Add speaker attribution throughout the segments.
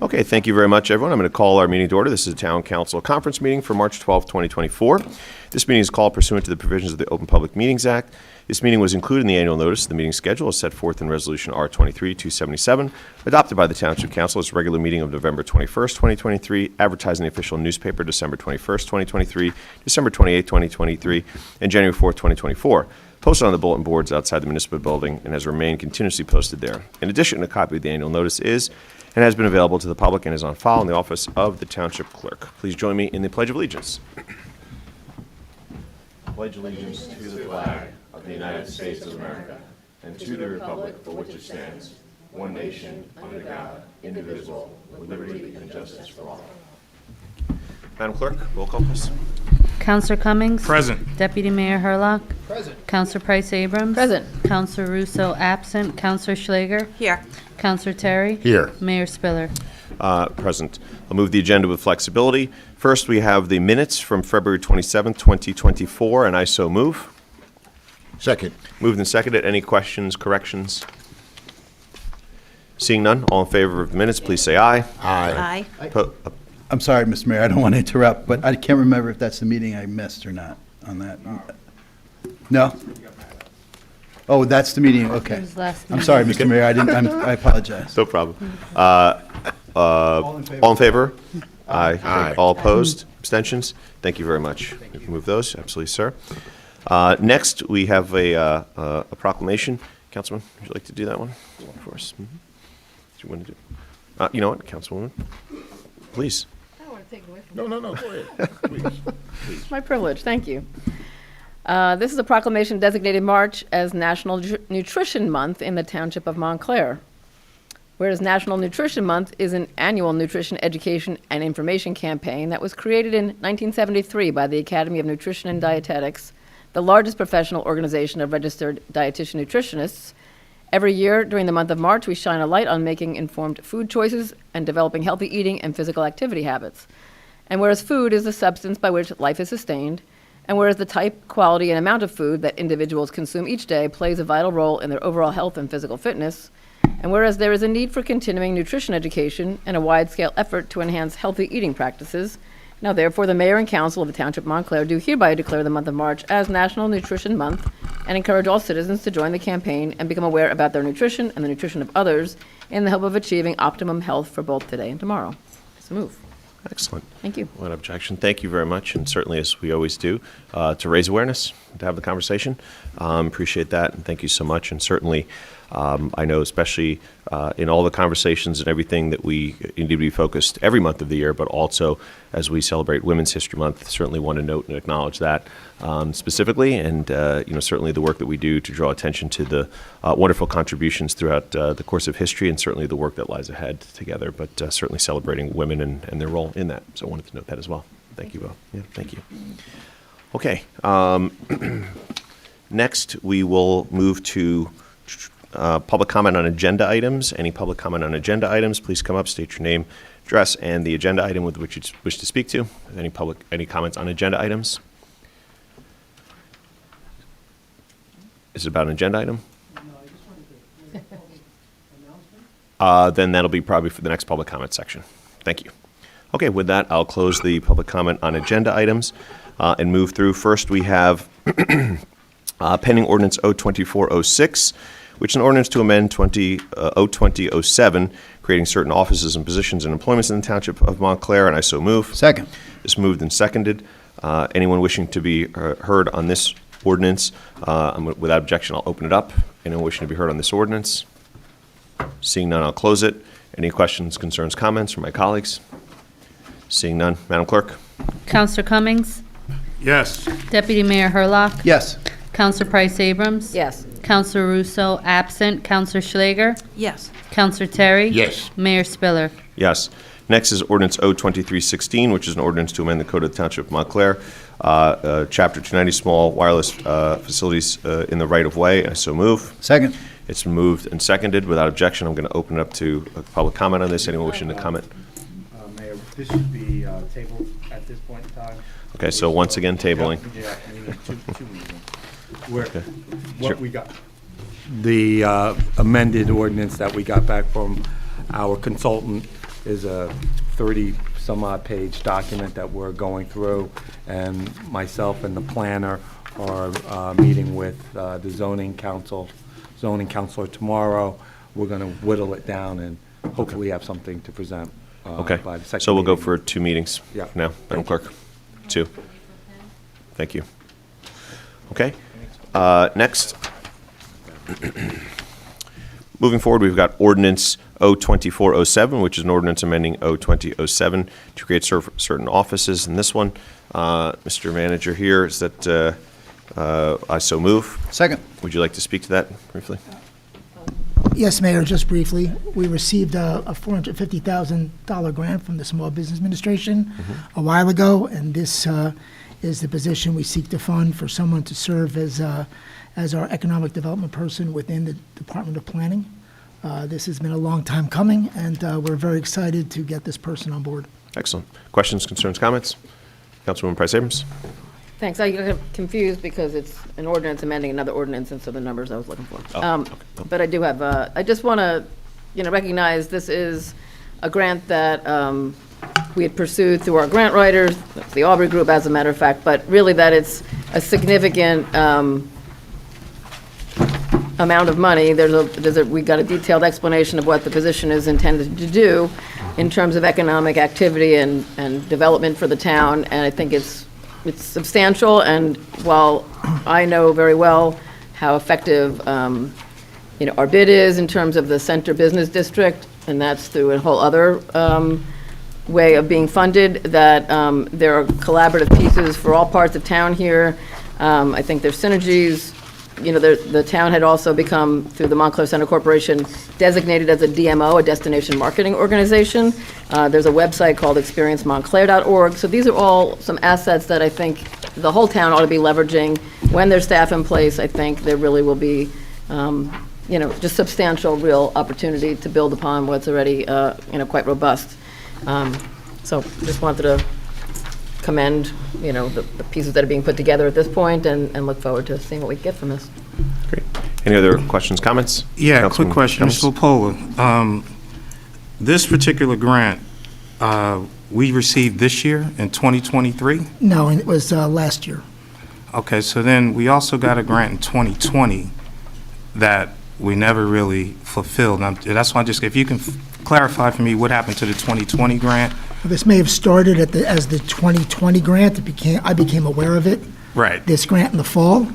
Speaker 1: Okay, thank you very much, everyone. I'm going to call our meeting to order. This is a Town Council conference meeting for March 12, 2024. This meeting is called pursuant to the provisions of the Open Public Meetings Act. This meeting was included in the annual notice of the meeting schedule as set forth in Resolution R-23-277, adopted by the Township Council as a regular meeting of November 21st, 2023, advertised in the official newspaper December 21st, 2023, December 28th, 2023, and January 4th, 2024. Posted on the bulletin boards outside the municipal building and has remained continuously posted there. In addition, a copy of the annual notice is and has been available to the public and is on file in the office of the Township Clerk. Please join me in the Pledge of Allegiance. Pledge allegiance to the flag of the United States of America and to the republic for which it stands, one nation, under God, indivisible, with liberty and justice for all. Madam Clerk, roll call, please.
Speaker 2: Counselor Cummings?
Speaker 3: Present.
Speaker 2: Deputy Mayor Herlock?
Speaker 4: Present.
Speaker 2: Counselor Price Abrams?
Speaker 5: Present.
Speaker 2: Counselor Russo absent. Counselor Schlager?
Speaker 5: Here.
Speaker 2: Counselor Terry?
Speaker 3: Here.
Speaker 2: Mayor Spiller?
Speaker 1: Present. I'll move the agenda with flexibility. First, we have the minutes from February 27th, 2024, and I so move.
Speaker 3: Second.
Speaker 1: Moved and seconded. Any questions, corrections? Seeing none, all in favor of the minutes, please say aye.
Speaker 3: Aye.
Speaker 4: I'm sorry, Mr. Mayor, I don't want to interrupt, but I can't remember if that's the meeting I missed or not on that. No? Oh, that's the meeting, okay.
Speaker 2: It was last
Speaker 4: I'm sorry, Mr. Mayor, I apologize.
Speaker 1: No problem. All in favor? Aye.
Speaker 3: Aye.
Speaker 1: All opposed? Abstentions? Thank you very much. You can move those. Absolutely, sir. Next, we have a proclamation. Councilman, would you like to do that one for us? Mm-hmm. Do you want to do? You know what, Councilwoman? Please.
Speaker 5: I don't want to take it away from
Speaker 3: No, go ahead. Please.
Speaker 5: It's my privilege. Thank you. This is a proclamation designated March as National Nutrition Month in the Township of Montclair. Whereas National Nutrition Month is an annual nutrition education and information campaign that was created in 1973 by the Academy of Nutrition and Dietetics, the largest professional organization of registered dietitian nutritionists. Every year during the month of March, we shine a light on making informed food choices and developing healthy eating and physical activity habits. And whereas food is the substance by which life is sustained, and whereas the type, quality, and amount of food that individuals consume each day plays a vital role in their overall health and physical fitness, and whereas there is a need for continuing nutrition education and a wide-scale effort to enhance healthy eating practices, now therefore the Mayor and Council of the Township of Montclair do hereby declare the month of March as National Nutrition Month and encourage all citizens to join the campaign and become aware about their nutrition and the nutrition of others in the hope of achieving optimum health for both today and tomorrow. So move.
Speaker 1: Excellent.
Speaker 5: Thank you.
Speaker 1: Without objection. Thank you very much, and certainly, as we always do, to raise awareness, to have the conversation. Appreciate that, and thank you so much. And certainly, I know especially in all the conversations and everything that we need to be focused every month of the year, but also as we celebrate Women's History Month, certainly want to note and acknowledge that specifically, and certainly the work that we do to draw attention to the wonderful contributions throughout the course of history, and certainly the work that lies ahead together, but certainly celebrating women and their role in that. So I wanted to note that as well. Thank you both. Yeah, thank you. Okay. Next, we will move to public comment on agenda items. Any public comment on agenda items, please come up, state your name, address, and the agenda item with which you wish to speak to. Any comments on agenda items? Is it about an agenda item? No, I just wanted to make a public announcement. Then that'll be probably for the next public comment section. Thank you. Okay, with that, I'll close the public comment on agenda items and move through. First, we have pending Ordinance O-24-16, which is an ordinance to amend O-20-07, creating certain offices and positions and employments in the Township of Montclair, and I so move.
Speaker 4: Second.
Speaker 1: It's moved and seconded. Anyone wishing to be heard on this ordinance, without objection, I'll open it up. Anyone wishing to be heard on this ordinance? Seeing none, I'll close it. Any questions, concerns, comments from my colleagues? Seeing none, Madam Clerk?
Speaker 2: Counselor Cummings?
Speaker 3: Yes.
Speaker 2: Deputy Mayor Herlock?
Speaker 4: Yes.
Speaker 2: Counselor Price Abrams?
Speaker 5: Yes.
Speaker 2: Counselor Russo absent. Counselor Schlager?
Speaker 5: Yes.
Speaker 2: Counselor Terry?
Speaker 3: Yes.
Speaker 2: Mayor Spiller?
Speaker 1: Yes. Next is Ordinance O-23-16, which is an ordinance to amend the Code of the Township of Montclair, Chapter 290, small wireless facilities in the right-of-way. I so move.
Speaker 4: Second.
Speaker 1: It's been moved and seconded. Without objection, I'm going to open it up to public comment on this. Anyone wishing to comment?
Speaker 6: Mayor, this should be tabled at this point in time.
Speaker 1: Okay, so once again, tabling.
Speaker 6: Yeah, we need two reasons. Where,
Speaker 1: Okay.
Speaker 6: what
Speaker 1: Sure.
Speaker 6: we got, the amended ordinance that we got back from our consultant is a 30-some-odd page document that we're going through, and myself and the planner are meeting with the zoning counselor tomorrow. We're going to whittle it down and hopefully have something to present
Speaker 1: Okay,
Speaker 6: by the second
Speaker 1: so we'll go
Speaker 6: meeting.
Speaker 1: for 2 meetings
Speaker 6: Yeah.
Speaker 1: now, Madam Clerk. 2. Thank you. Okay, next. Moving forward, we've got Ordinance O-24-07, which is an ordinance amending O-20-07 to create certain offices. In this one, Mr. Manager here, is that I so move.
Speaker 4: Second.
Speaker 1: Would you like to speak to that briefly?
Speaker 7: Yes, Mayor, just briefly. We received a $450,000 grant from the Small Business Administration a while ago, and this is the position we seek to fund for someone to serve as our economic development person within the Department of Planning. This has been a long time coming, and we're very excited to get this person on board.
Speaker 1: Excellent. Questions, concerns, comments? Councilwoman Price Abrams?
Speaker 5: Thanks. I got confused because it's an ordinance amending another ordinance, and so the numbers I was looking for. But I do have, I just want to, recognize this is a grant that we had pursued through our grant writers, the Aubrey Group, as a matter of fact, but really that it's a significant amount of money. We got a detailed explanation of what the position is intended to do in terms of economic activity and development for the town, and I think it's substantial, and while I know very well how effective, our bid is in terms of the Center Business District, and that's through a whole other way of being funded, that there are collaborative pieces for all parts of town here. I think there's synergies. The town had also become, through the Montclair Center Corporation, designated as a DMO, a destination marketing organization. There's a website called experiencemontclair.org. So these are all some assets that I think the whole town ought to be leveraging. When there's staff in place, I think there really will be, just substantial, real opportunity to build upon what's already, quite robust. So just wanted to commend, the pieces that are being put together at this point, and look forward to seeing what we get from this.
Speaker 1: Great. Any other questions, comments?
Speaker 8: Yeah, quick
Speaker 1: Councilman
Speaker 8: question,
Speaker 1: Cummings?
Speaker 8: Mr. Pola. This particular grant, we received this year in 2023?
Speaker 7: No, and it was last year.
Speaker 8: Okay, so then we also got a grant in 2020 that we never really fulfilled. That's why if you can clarify for me what happened to the 2020 grant?
Speaker 7: This may have started as the 2020 grant. I became aware of it,
Speaker 8: Right.
Speaker 7: this grant in the fall.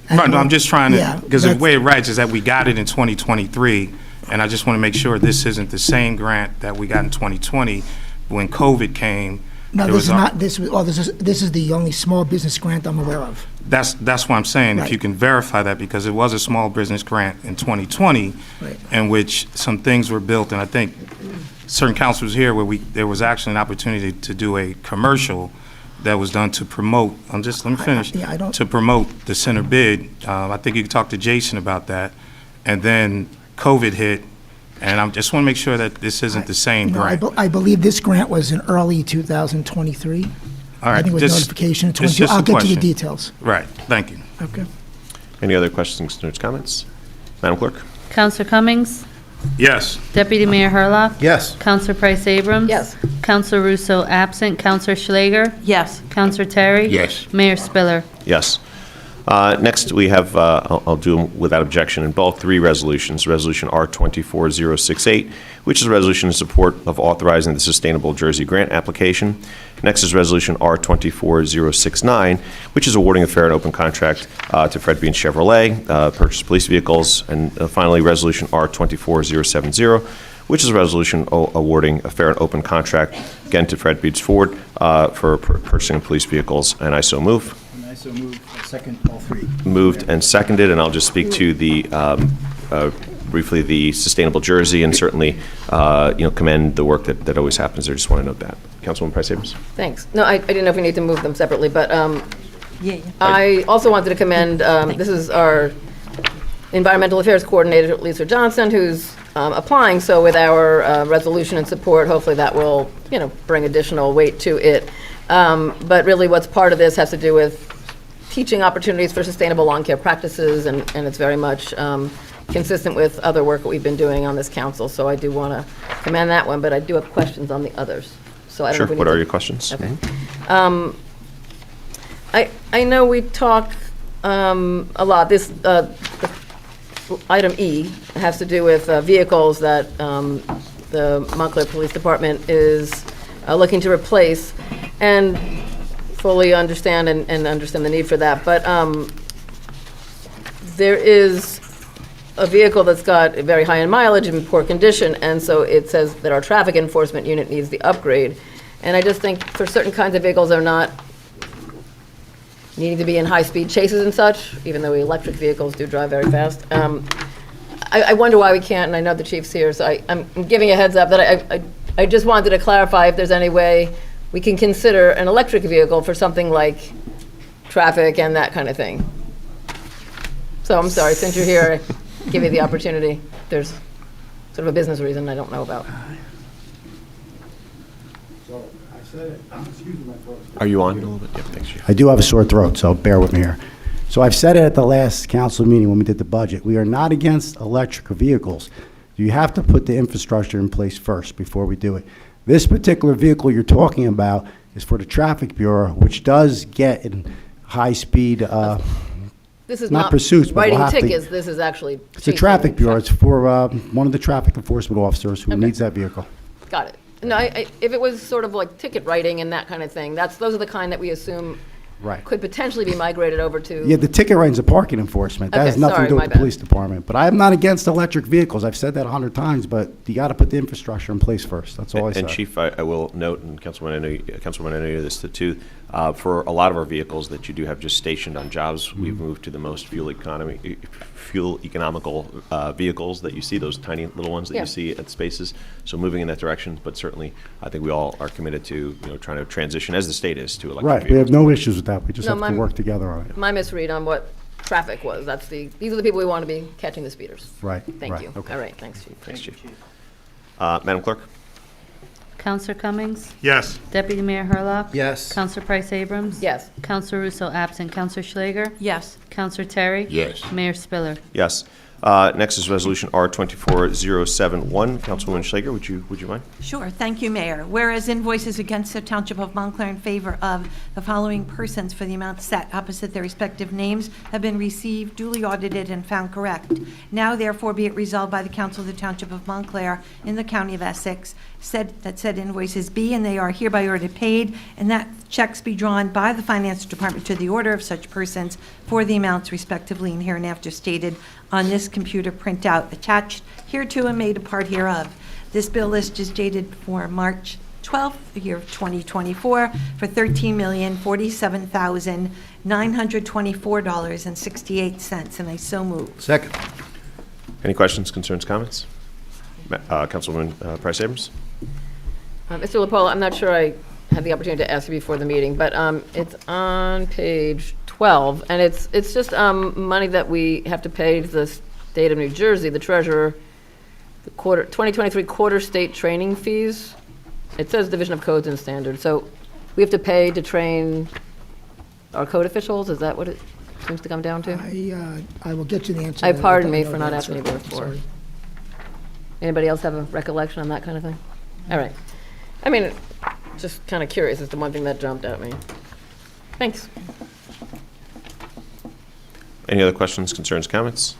Speaker 7: And-
Speaker 8: Right, no, I'm just trying
Speaker 7: Yeah,
Speaker 8: to, because the
Speaker 7: that's-
Speaker 8: way it writes is that we got it in 2023, and I just want to make sure this isn't the same grant that we got in 2020 when COVID came.
Speaker 7: No,
Speaker 8: There
Speaker 7: this
Speaker 8: was
Speaker 7: is
Speaker 8: a-
Speaker 7: not, this is the only small business grant I'm aware of.
Speaker 8: That's what I'm saying, if
Speaker 7: Right.
Speaker 8: you can verify that, because it was a small business grant in 2020,
Speaker 7: Right.
Speaker 8: in which some things were built, and I think certain councils here where there was actually an opportunity to do a commercial that was done to promote, let me finish.
Speaker 7: Yeah, I don't-
Speaker 8: To promote the center bid. I think you could talk to Jason about that. And then COVID hit, and I just want to make sure that this isn't the same
Speaker 7: No,
Speaker 8: grant.
Speaker 7: I believe this grant was in early 2023.
Speaker 8: All right,
Speaker 7: I think it was
Speaker 8: just-
Speaker 7: notification in
Speaker 8: it's
Speaker 7: 22.
Speaker 8: just a
Speaker 7: I'll get to the
Speaker 8: question.
Speaker 7: details.
Speaker 8: Right, thank you.
Speaker 7: Okay.
Speaker 1: Any other questions, concerns, comments? Madam Clerk?
Speaker 2: Counselor Cummings?
Speaker 8: Yes.
Speaker 2: Deputy Mayor Herlock?
Speaker 4: Yes.
Speaker 2: Counselor Price Abrams?
Speaker 5: Yes.
Speaker 2: Counselor Russo absent. Counselor Schlager?
Speaker 3: Yes.
Speaker 2: Counselor Terry?
Speaker 3: Yes.
Speaker 2: Mayor Spiller?
Speaker 1: Yes. Next, we have, I'll do them without objection in bulk, 3 resolutions. Resolution R-24-068, which is a resolution in support of authorizing the Sustainable Jersey Grant application. Next is Resolution R-24-069, which is awarding a fair and open contract to Fred Bean Chevrolet, purchase police vehicles. And finally, Resolution R-24-070, which is a resolution awarding a fair and open contract, again, to Fred Beans Ford for purchasing police vehicles. And I so move.
Speaker 4: And I so move, second, all 3.
Speaker 1: Moved and seconded, and I'll just speak to the, briefly, the Sustainable Jersey, and certainly, commend the work that always happens there. Just want to note that. Councilwoman Price Abrams?
Speaker 5: Thanks. No, I didn't know if we need to move them separately, but I also wanted to commend, this is our Environmental Affairs Coordinator, Lisa Johnson, who's applying, so with our resolution and support, hopefully that will, bring additional weight to it. But really what's part of this has to do with teaching opportunities for sustainable lawn care practices, and it's very much consistent with other work that we've been doing on this council, so I do want to commend that one, but I do have questions on the others. So I don't know
Speaker 1: Sure,
Speaker 5: if we need
Speaker 1: what are
Speaker 5: to-
Speaker 1: your questions?
Speaker 5: Okay. I know we talk a lot, this, item E has to do with vehicles that the Montclair Police Department is looking to replace, and fully understand and understand the need for that, but there is a vehicle that's got very high in mileage and poor condition, and so it says that our traffic enforcement unit needs the upgrade. And I just think for certain kinds of vehicles, they're not needing to be in high-speed chases and such, even though electric vehicles do drive very fast. I wonder why we can't, and I know the chief's here, so I'm giving a heads up that I just wanted to clarify if there's any way we can consider an electric vehicle for something like traffic and that kind of thing. So I'm sorry, since you're here, I give you the opportunity. There's sort of a business reason I don't know about.
Speaker 1: Are you on a little bit? Yeah, thanks, Chief.
Speaker 9: I do have a sore throat, so bear with me here. So I've said it at the last council meeting when we did the budget. We are not against electric vehicles. You have to put the infrastructure in place first before we do it. This particular vehicle you're talking about is for the Traffic Bureau, which does get in high-speed,
Speaker 5: This is
Speaker 9: Not
Speaker 5: not
Speaker 9: pursuits, but we'll
Speaker 5: writing
Speaker 9: have to-
Speaker 5: tickets, this is actually.
Speaker 9: it's the Traffic Bureau. It's for one of the traffic enforcement officers who
Speaker 5: Okay.
Speaker 9: needs that vehicle.
Speaker 5: Got it. No, if it was sort of like ticket writing and that kind of thing, those are the kind that we assume
Speaker 9: Right.
Speaker 5: could potentially be migrated over to.
Speaker 9: Yeah, the ticket writing's a parking enforcement. That
Speaker 5: Okay,
Speaker 9: has nothing
Speaker 5: sorry,
Speaker 9: to do
Speaker 5: my
Speaker 9: with the
Speaker 5: bad.
Speaker 9: police department. But I'm not against electric vehicles. I've said that 100 times, but you got to put the infrastructure in place first. That's all I said.
Speaker 1: And Chief, I will note, and Councilman, I know you know this too, for a lot of our vehicles that you do have just stationed on jobs, we've moved to the most fuel economical vehicles that you see, those tiny little ones that
Speaker 5: Yeah.
Speaker 1: you see at spaces. So moving in that direction, but certainly, I think we all are committed to, trying to transition, as the state is, to electric
Speaker 9: Right, we have
Speaker 1: vehicles.
Speaker 9: no issues with that. We just
Speaker 5: No,
Speaker 9: have to
Speaker 5: my-
Speaker 9: work together on it.
Speaker 5: My misread on what traffic was, these are the people we want to be catching the speeders.
Speaker 9: Right,
Speaker 5: Thank
Speaker 9: right,
Speaker 5: you.
Speaker 9: okay.
Speaker 5: All right, thanks, Chief.
Speaker 1: Thanks, Chief. Madam Clerk?
Speaker 2: Counselor Cummings?
Speaker 3: Yes.
Speaker 2: Deputy Mayor Herlock?
Speaker 4: Yes.
Speaker 2: Counselor Price Abrams?
Speaker 5: Yes.
Speaker 2: Counselor Russo absent. Counselor Schlager?
Speaker 3: Yes.
Speaker 2: Counselor Terry?
Speaker 3: Yes.
Speaker 2: Mayor Spiller?
Speaker 1: Yes. Next is Resolution R-24071. Councilwoman Schlager, would you mind?
Speaker 10: Sure, thank you, Mayor. Whereas invoices against the Township of Montclair in favor of the following persons for the amount set opposite their respective names have been received, duly audited, and found correct. Now therefore be it resolved by the Council of the Township of Montclair in the County of Essex, said invoices be and they are hereby ordered paid, and that checks be drawn by the Finance Department to the order of such persons for the amounts respectively and hereinafter stated on this computer printout attached hereto and made a part hereof. This bill list is dated for March 12th, the year of 2024, for $13,047,924.68, and I so move.
Speaker 4: Second.
Speaker 1: Any questions, concerns, comments? Councilwoman Price Abrams?
Speaker 5: Mr. LaPola, I'm not sure I had the opportunity to ask you before the meeting, but it's on page 12, and it's just money that we have to pay to the state of New Jersey, the treasurer, the 2023 quarter state training fees. It says Division of Codes and Standards, so we have to pay to train our code officials? Is that what it seems to come down to?
Speaker 7: I will get you the answer. to
Speaker 5: I
Speaker 7: that. I
Speaker 5: pardon
Speaker 7: don't
Speaker 5: me
Speaker 7: know
Speaker 5: for
Speaker 7: the
Speaker 5: not
Speaker 7: answer.
Speaker 5: asking you before.
Speaker 7: Sorry.
Speaker 5: Anybody else have a recollection on that kind of thing? All right. I mean, just kind of curious as to one thing that jumped at me. Thanks.
Speaker 1: Any other questions, concerns, comments?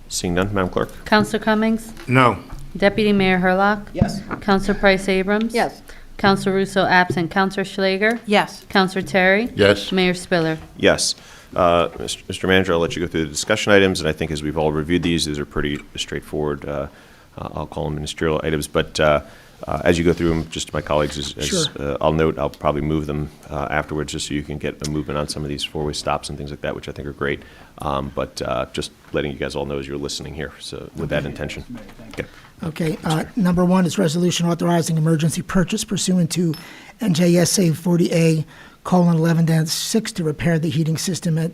Speaker 1: Seeing none, Madam Clerk?
Speaker 2: Counselor Cummings?
Speaker 8: No.
Speaker 2: Deputy Mayor Herlock?
Speaker 4: Yes.
Speaker 2: Counselor Price Abrams?
Speaker 5: Yes.
Speaker 2: Counselor Russo absent. Counselor Schlager?
Speaker 10: Yes.
Speaker 2: Counselor Terry?
Speaker 3: Yes.
Speaker 2: Mayor Spiller?
Speaker 1: Yes. Mr. Manager, I'll let you go through the discussion items, and I think as we've all reviewed these are pretty straightforward, I'll call them ministerial items, but as you go through them, just to my colleagues, I'll note, I'll probably move them afterwards, just so you can get a movement on some of these four-way stops and things like that, which I think are great. But just letting you guys all know as you're listening here, so with that intention. Okay.
Speaker 7: Okay, number one is resolution authorizing emergency purchase pursuant to NJSA 40A:11-6 to repair the heating system at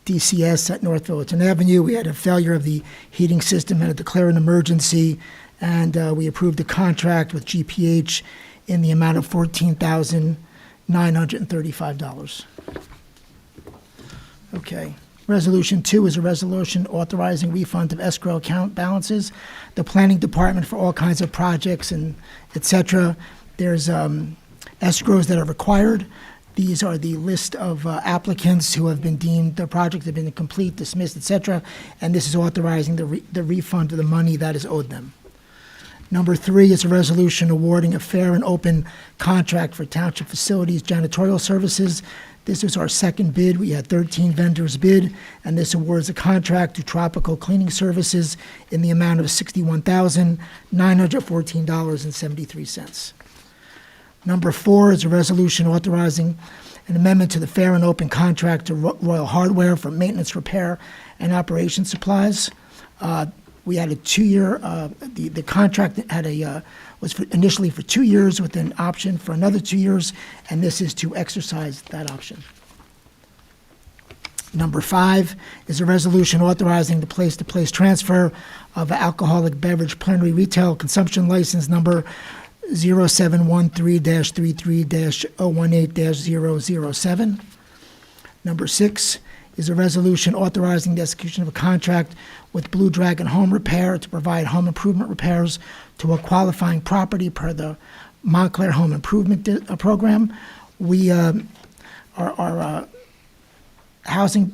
Speaker 7: DCS at North Fullerton Avenue. We had a failure of the heating system and had to declare an emergency, and we approved a contract with GPH in the amount of $14,935. Okay. Resolution 2 is a resolution authorizing refund of escrow account balances. The planning department for all kinds of projects and et cetera, there's escrows that are required. These are the list of applicants who have been deemed their projects have been incomplete, dismissed, et cetera, and this is authorizing the refund of the money that is owed them. Number 3 is a resolution awarding a fair and open contract for township facilities janitorial services. This is our second bid. We had 13 vendors bid, and this awards a contract to Tropical Cleaning Services in the amount of $61,914.73. Number 4 is a resolution authorizing an amendment to the fair and open contract to Royal Hardware for maintenance, repair, and operation supplies. We had a 2-year, the contract had was initially for 2 years with an option for another 2 years, and this is to exercise that option. Number 5 is a resolution authorizing the place-to-place transfer of alcoholic beverage plenary retail consumption license number 0713-33-018-007. Number 6 is a resolution authorizing the execution of a contract with Blue Dragon Home Repair to provide home improvement repairs to a qualifying property per the Montclair Home Improvement Program. We, our housing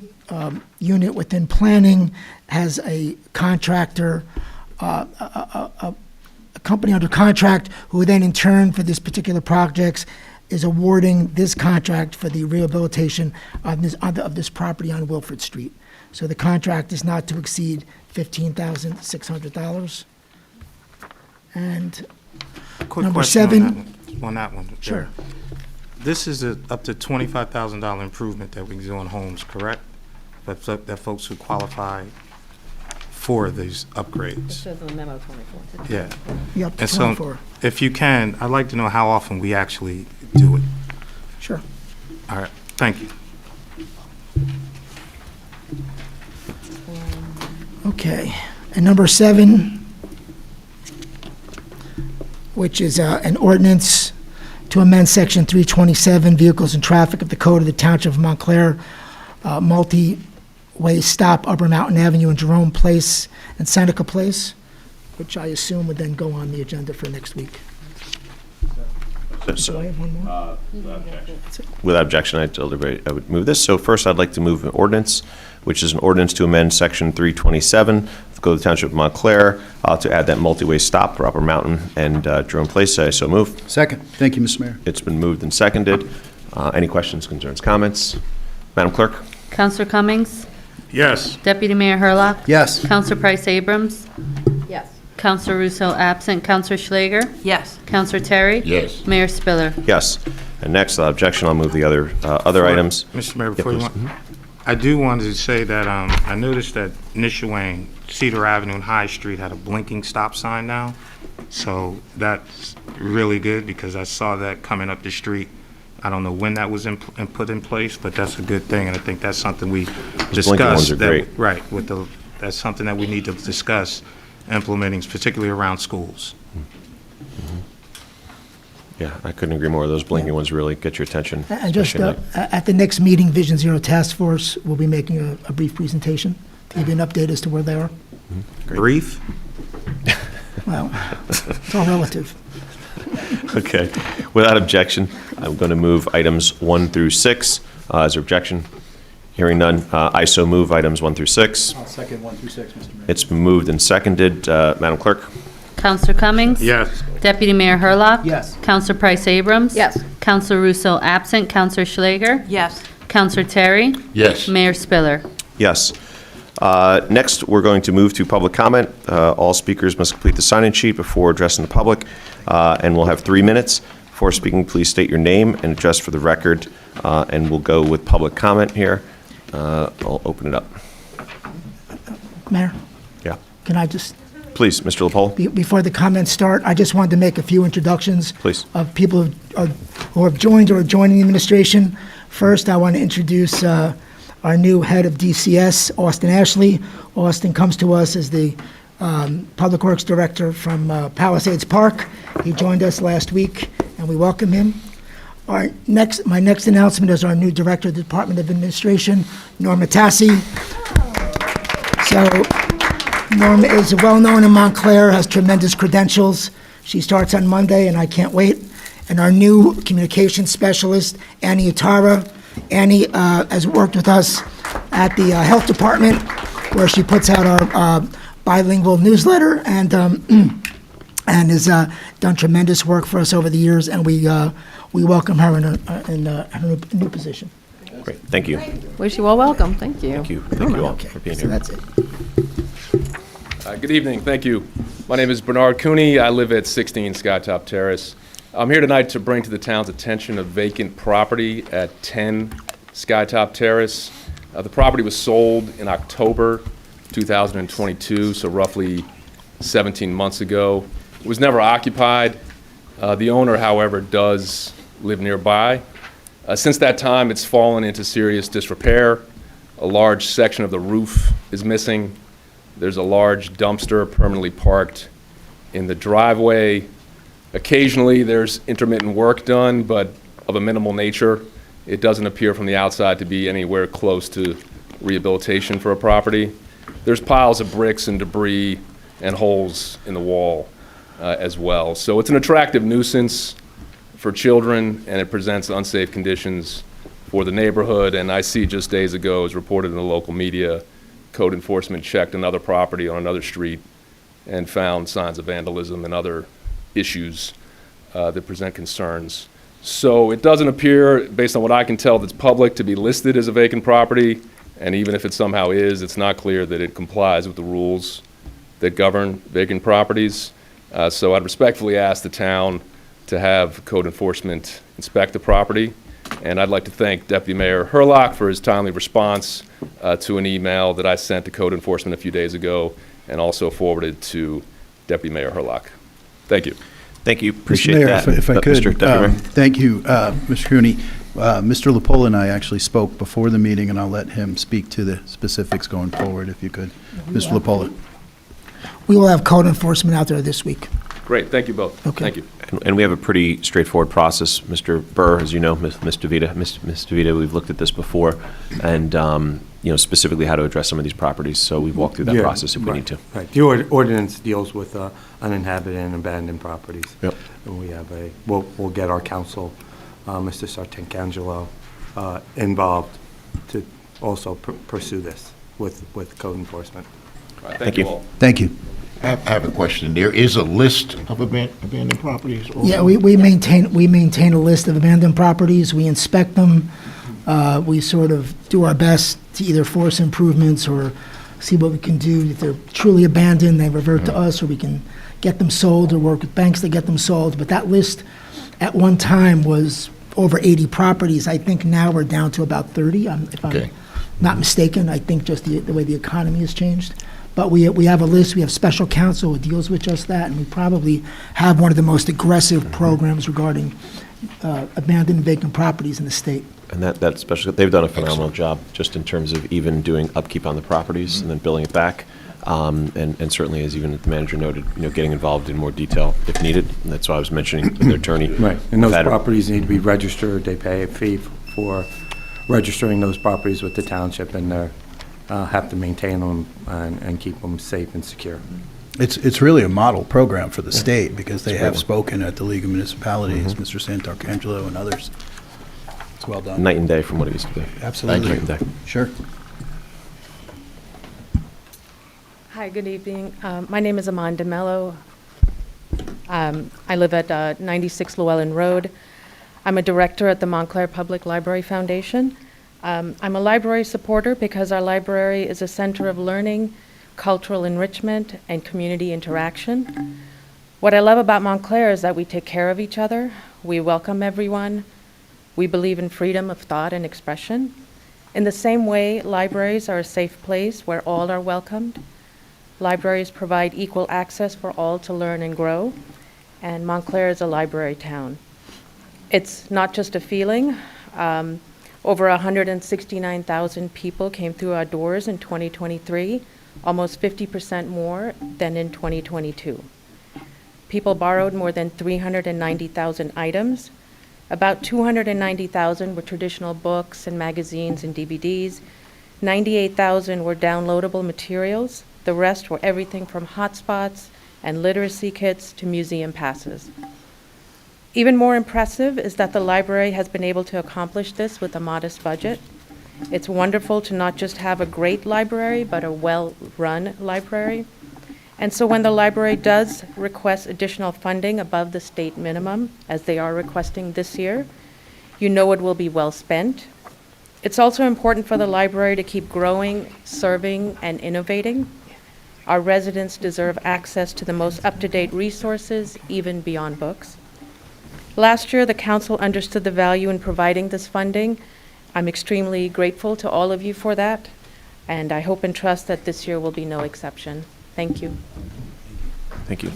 Speaker 7: unit within planning has a contractor, a company under contract who then in turn for this particular project is awarding this contract for the rehabilitation of this property on Wilfred Street. So the contract is not to exceed $15,600. And
Speaker 8: Quick
Speaker 7: Number
Speaker 8: question
Speaker 7: 7.
Speaker 8: On that one.
Speaker 7: Sure.
Speaker 8: This is a up to $25,000 improvement that we can do on homes, correct? That folks who qualify for these
Speaker 5: It
Speaker 8: upgrades.
Speaker 5: says in the memo 24.
Speaker 8: Yeah.
Speaker 7: Yep,
Speaker 8: And so,
Speaker 7: 24.
Speaker 8: if you can, I'd like to know how often we actually do it.
Speaker 7: Sure.
Speaker 8: All right, thank you.
Speaker 7: Okay. And number 7, which is an ordinance to amend Section 327, Vehicles and Traffic of the Code of the Township of Montclair, multi-way stop Upper Mountain Avenue and Jerome Place and Seneca Place, which I assume would then go on the agenda for next week. Do I have one more?
Speaker 1: Without objection, I would move this. So first, I'd like to move an ordinance, which is an ordinance to amend Section 327 of the Code of the Township of Montclair to add that multi-way stop for Upper Mountain and Jerome Place. I so move.
Speaker 4: Second. Thank you, Mr. Mayor.
Speaker 1: It's been moved and seconded. Any questions, concerns, comments? Madam Clerk?
Speaker 2: Counselor Cummings?
Speaker 3: Yes.
Speaker 2: Deputy Mayor Herlock?
Speaker 4: Yes.
Speaker 2: Counselor Price Abrams?
Speaker 5: Yes.
Speaker 2: Counselor Russo absent. Counselor Schlager?
Speaker 10: Yes.
Speaker 2: Counselor Terry?
Speaker 3: Yes.
Speaker 2: Mayor Spiller?
Speaker 1: Yes. And next, without objection, I'll move the other items.
Speaker 8: Mr. Mayor,
Speaker 1: Yeah,
Speaker 8: before you
Speaker 1: please.
Speaker 8: want, I do want to say that I noticed that Nishawayne, Cedar Avenue and High Street had a blinking stop sign now. So that's really good because I saw that coming up the street. I don't know when that was put in place, but that's a good thing, and I think that's something we discussed.
Speaker 1: blinking ones are great.
Speaker 8: Right, that's something that we need to discuss implementing, particularly around schools.
Speaker 1: Yeah, I couldn't agree more. Those blinking ones really get your attention.
Speaker 7: And just
Speaker 1: especially at night.
Speaker 7: at the next meeting, Vision Zero Task Force will be making a brief presentation to give you an update as to where they are.
Speaker 8: Brief?
Speaker 7: Well, it's all relative.
Speaker 1: Okay. Without objection, I'm going to move items 1 through 6. Is there objection? Hearing none, I so move items 1 through 6.
Speaker 4: I'll second 1 through 6, Mr. Mayor.
Speaker 1: It's been moved and seconded. Madam Clerk?
Speaker 2: Counselor Cummings?
Speaker 3: Yes.
Speaker 2: Deputy Mayor Herlock?
Speaker 4: Yes.
Speaker 2: Counselor Price Abrams?
Speaker 5: Yes.
Speaker 2: Counselor Russo absent. Counselor Schlager?
Speaker 10: Yes.
Speaker 2: Counselor Terry?
Speaker 3: Yes.
Speaker 2: Mayor Spiller?
Speaker 1: Yes. Next, we're going to move to public comment. All speakers must complete the sign-in sheet before addressing the public, and we'll have 3 minutes. Before speaking, please state your name and address for the record, and we'll go with public comment here. I'll open it up.
Speaker 7: Mayor,
Speaker 1: Yeah.
Speaker 7: can I just,
Speaker 1: Please, Mr. LaPole?
Speaker 7: before the comments start, I just wanted to make a few introductions.
Speaker 1: Please.
Speaker 7: Of people who have joined or are joining the administration. First, I want to introduce our new head of DCS, Austin Ashley. Austin comes to us as the Public Works Director from Palisades Park. He joined us last week, and we welcome him. My next announcement is our new Director of the Department of Administration, Norma Tassi. So Norma is well-known in Montclair, has tremendous credentials. She starts on Monday, and I can't wait. And our new communications specialist, Annie Utara. Annie has worked with us at the Health Department, where she puts out our bilingual newsletter, and has done tremendous work for us over the years, and we welcome her in her new position.
Speaker 1: Great, thank you.
Speaker 5: Wish you all welcome. Thank you.
Speaker 1: Thank you. Thank you all
Speaker 7: Okay,
Speaker 1: for being
Speaker 7: so
Speaker 1: here.
Speaker 7: that's it.
Speaker 11: Good evening, thank you. My name is Bernard Cooney. I live at 16 Skytop Terrace. I'm here tonight to bring to the town's attention a vacant property at 10 Skytop Terrace. The property was sold in October 2022, so roughly 17 months ago. It was never occupied. The owner, however, does live nearby. Since that time, it's fallen into serious disrepair. A large section of the roof is missing. There's a large dumpster permanently parked in the driveway. Occasionally, there's intermittent work done, but of a minimal nature. It doesn't appear from the outside to be anywhere close to rehabilitation for a property. There's piles of bricks and debris and holes in the wall as well. So it's an attractive nuisance for children, and it presents unsafe conditions for the neighborhood. And I see just days ago, as reported in the local media, code enforcement checked another property on another street and found signs of vandalism and other issues that present concerns. So it doesn't appear, based on what I can tell, that's public, to be listed as a vacant property. And even if it somehow is, it's not clear that it complies with the rules that govern vacant properties. So I'd respectfully ask the town to have code enforcement inspect the property. And I'd like to thank Deputy Mayor Herlock for his timely response to an email that I sent to code enforcement a few days ago, and also forwarded to Deputy Mayor Herlock. Thank you.
Speaker 1: Thank you,
Speaker 4: Mr.
Speaker 1: appreciate
Speaker 4: Mayor,
Speaker 1: that.
Speaker 4: if I
Speaker 1: Mr.
Speaker 4: could,
Speaker 1: Deputy Mayor.
Speaker 4: thank you, Mr. Cooney. Mr. Lepola and I actually spoke before the meeting, and I'll let him speak to the specifics going forward, if you could. Mr. Lepola.
Speaker 7: We will have code enforcement out there this week.
Speaker 11: Great, thank you both.
Speaker 7: Okay.
Speaker 11: Thank you.
Speaker 1: And we have a pretty straightforward process. Mr. Burr, as you know, Ms. DeVita, Ms. DeVita, we've looked at this before, and specifically how to address some of these properties. So we've walked through that
Speaker 6: Yeah,
Speaker 1: process if we
Speaker 6: right,
Speaker 1: need to.
Speaker 6: Right. The ordinance deals with uninhabited and abandoned properties.
Speaker 1: Yep.
Speaker 6: And we have we'll get our counsel, Mr. Sartangelo, involved to also pursue this with code enforcement.
Speaker 11: All right,
Speaker 1: Thank
Speaker 11: thank you
Speaker 1: you.
Speaker 11: all.
Speaker 4: Thank you.
Speaker 3: I have a question. There is a list of abandoned properties?
Speaker 7: Yeah, we maintain a list of abandoned properties. We inspect them. We sort of do our best to either force improvements or see what we can do. If they're truly abandoned, they revert to us, or we can get them sold or work with banks to get them sold. But that list at one time was over 80 properties. I think now we're down to about 30, if
Speaker 3: Okay.
Speaker 7: I'm not mistaken. I think just the way the economy has changed. But we have a list, we have special counsel who deals with just that, and we probably have one of the most aggressive programs regarding abandoned and vacant properties in the state.
Speaker 1: And that special, they've done a phenomenal job just in terms of even doing upkeep on the properties and then billing it back. And certainly, as even the manager noted, getting involved in more detail if needed. And that's why I was mentioning their attorney.
Speaker 6: Right, and those
Speaker 1: We've had-
Speaker 6: properties need to be registered. They pay a fee for registering those properties with the township, and they have to maintain them and keep them safe and secure.
Speaker 4: It's really a model program for the state, because they have spoken at the League of Municipalities, Mr. Santarcangelo and others. It's well done.
Speaker 1: Night and day from what it used to be.
Speaker 4: Absolutely.
Speaker 1: Night and day.
Speaker 4: Sure.
Speaker 12: Hi, good evening. My name is Amanda Mello. I live at 96 Llewellyn Road. I'm a director at the Montclair Public Library Foundation. I'm a library supporter because our library is a center of learning, cultural enrichment, and community interaction. What I love about Montclair is that we take care of each other, we welcome everyone, we believe in freedom of thought and expression. In the same way, libraries are a safe place where all are welcomed. Libraries provide equal access for all to learn and grow, and Montclair is a library town. It's not just a feeling. Over 169,000 people came through our doors in 2023, almost 50% more than in 2022. People borrowed more than 390,000 items. About 290,000 were traditional books and magazines and DVDs. 98,000 were downloadable materials. The rest were everything from hotspots and literacy kits to museum passes. Even more impressive is that the library has been able to accomplish this with a modest budget. It's wonderful to not just have a great library, but a well-run library. And so when the library does request additional funding above the state minimum, as they are requesting this year, you know it will be well spent. It's also important for the library to keep growing, serving, and innovating. Our residents deserve access to the most up-to-date resources, even beyond books. Last year, the council understood the value in providing this funding. I'm extremely grateful to all of you for that, and I hope and trust that this year will be no exception. Thank you.
Speaker 1: Thank you.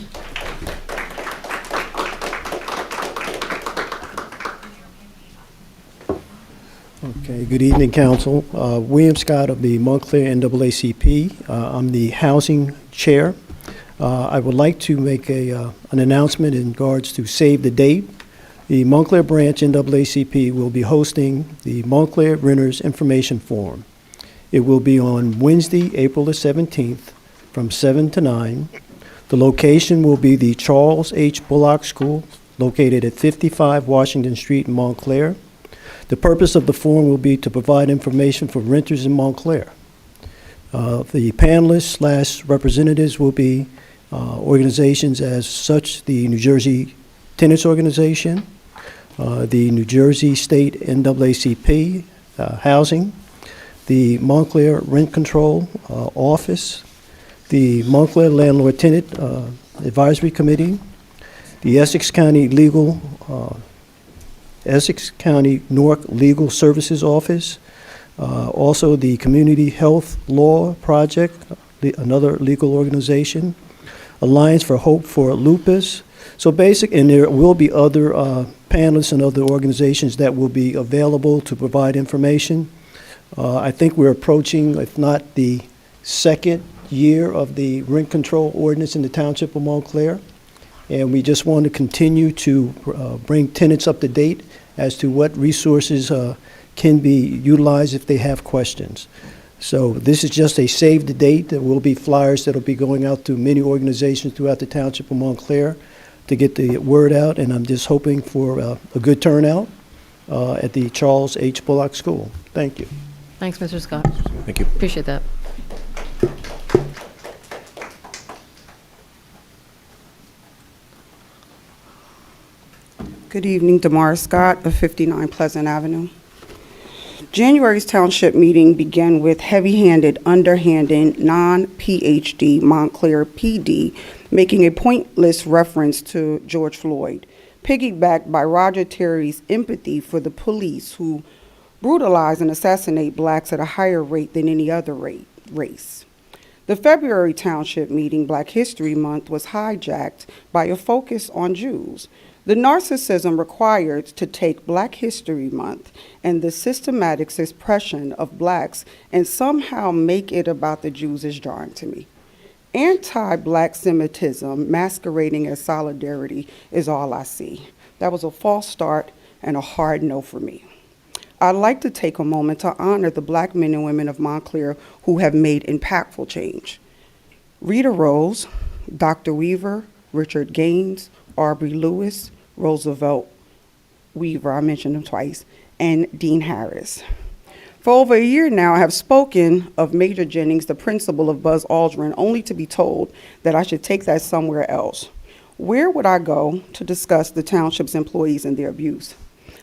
Speaker 13: Okay, good evening, Council. William Scott of the Montclair NAACP. I'm the Housing Chair. I would like to make an announcement in regards to Save the Date. The Montclair Branch NAACP will be hosting the Montclair Renters Information Forum. It will be on Wednesday, April the 17th, from 7 to 9. The location will be the Charles H. Bullock School, located at 55 Washington Street in Montclair. The purpose of the forum will be to provide information for renters in Montclair. The panelists / representatives will be organizations as such, the New Jersey Tenants Organization, the New Jersey State NAACP Housing, the Montclair Rent Control Office, the Montclair Landlord Tenant Advisory Committee, the Essex County Newark Legal Services Office, also the Community Health Law Project, another legal organization, Alliance for Hope for Lupus. So and there will be other panelists and other organizations that will be available to provide information. I think we're approaching, if not the second year of the rent control ordinance in the Township of Montclair. And we just want to continue to bring tenants up to date as to what resources can be utilized if they have questions. So this is just a save the date. There will be flyers that will be going out to many organizations throughout the Township of Montclair to get the word out, and I'm just hoping for a good turnout at the Charles H. Bullock School. Thank you.
Speaker 5: Thanks, Mr. Scott.
Speaker 1: Thank you.
Speaker 5: Appreciate that.
Speaker 14: Good evening, Damara Scott of 59 Pleasant Avenue. January's township meeting began with heavy-handed, underhanded, non-PhD Montclair PD making a pointless reference to George Floyd, piggybacked by Roger Terry's empathy for the police who brutalize and assassinate blacks at a higher rate than any other race. The February township meeting, Black History Month, was hijacked by a focus on Jews. The narcissism required to take Black History Month and the systematic suppression of blacks and somehow make it about the Jews is jarring to me. Anti-Black Semitism masquerading as solidarity is all I see. That was a false start and a hard no for me. I'd like to take a moment to honor the Black men and women of Montclair who have made impactful change. Rita Rose, Dr. Weaver, Richard Gaines, Aubrey Lewis, Roosevelt Weaver, I mentioned him twice, and Dean Harris. For over a year now, I have spoken of Major Jennings, the principal of Buzz Aldrin, only to be told that I should take that somewhere else. Where would I go to discuss the township's employees and their abuse?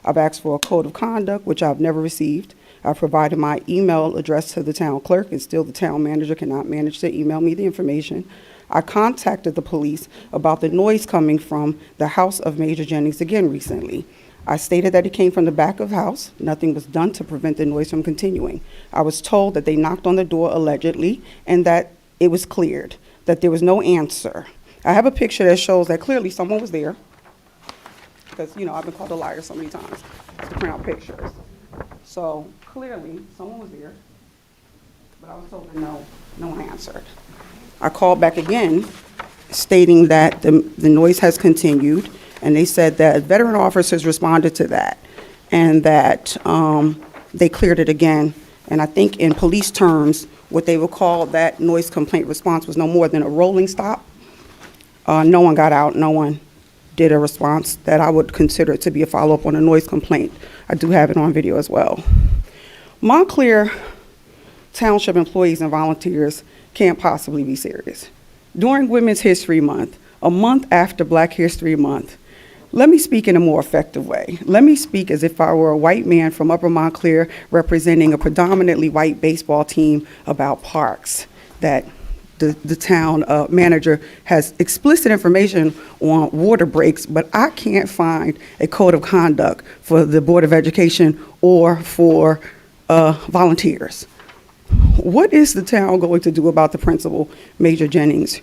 Speaker 14: I've asked for a code of conduct, which I've never received. I've provided my email address to the town clerk, and still the town manager cannot manage to email me the information. I contacted the police about the noise coming from the house of Major Jennings again recently. I stated that it came from the back of the house. Nothing was done to prevent the noise from continuing. I was told that they knocked on the door allegedly and that it was cleared, that there was no answer. I have a picture that shows that clearly someone was there, because, you know, I've been called a liar so many times to print out pictures. So clearly someone was there, but I was told that no one answered. I called back again stating that the noise has continued, and they said that veteran officers responded to that and that they cleared it again And I think in police terms, what they would call that noise complaint response was no more than a rolling stop. No one got out, no one did a response that I would consider to be a follow-up on a noise complaint. I do have it on video as well. Montclair Township employees and volunteers can't possibly be serious. During Women's History Month, a month after Black History Month, let me speak in a more effective way. Let me speak as if I were a white man from Upper Montclair representing a predominantly white baseball team about parks, that the town manager has explicit information on water breaks, but I can't find a code of conduct for the Board of Education or for volunteers. What is the town going to do about the principal, Major Jennings,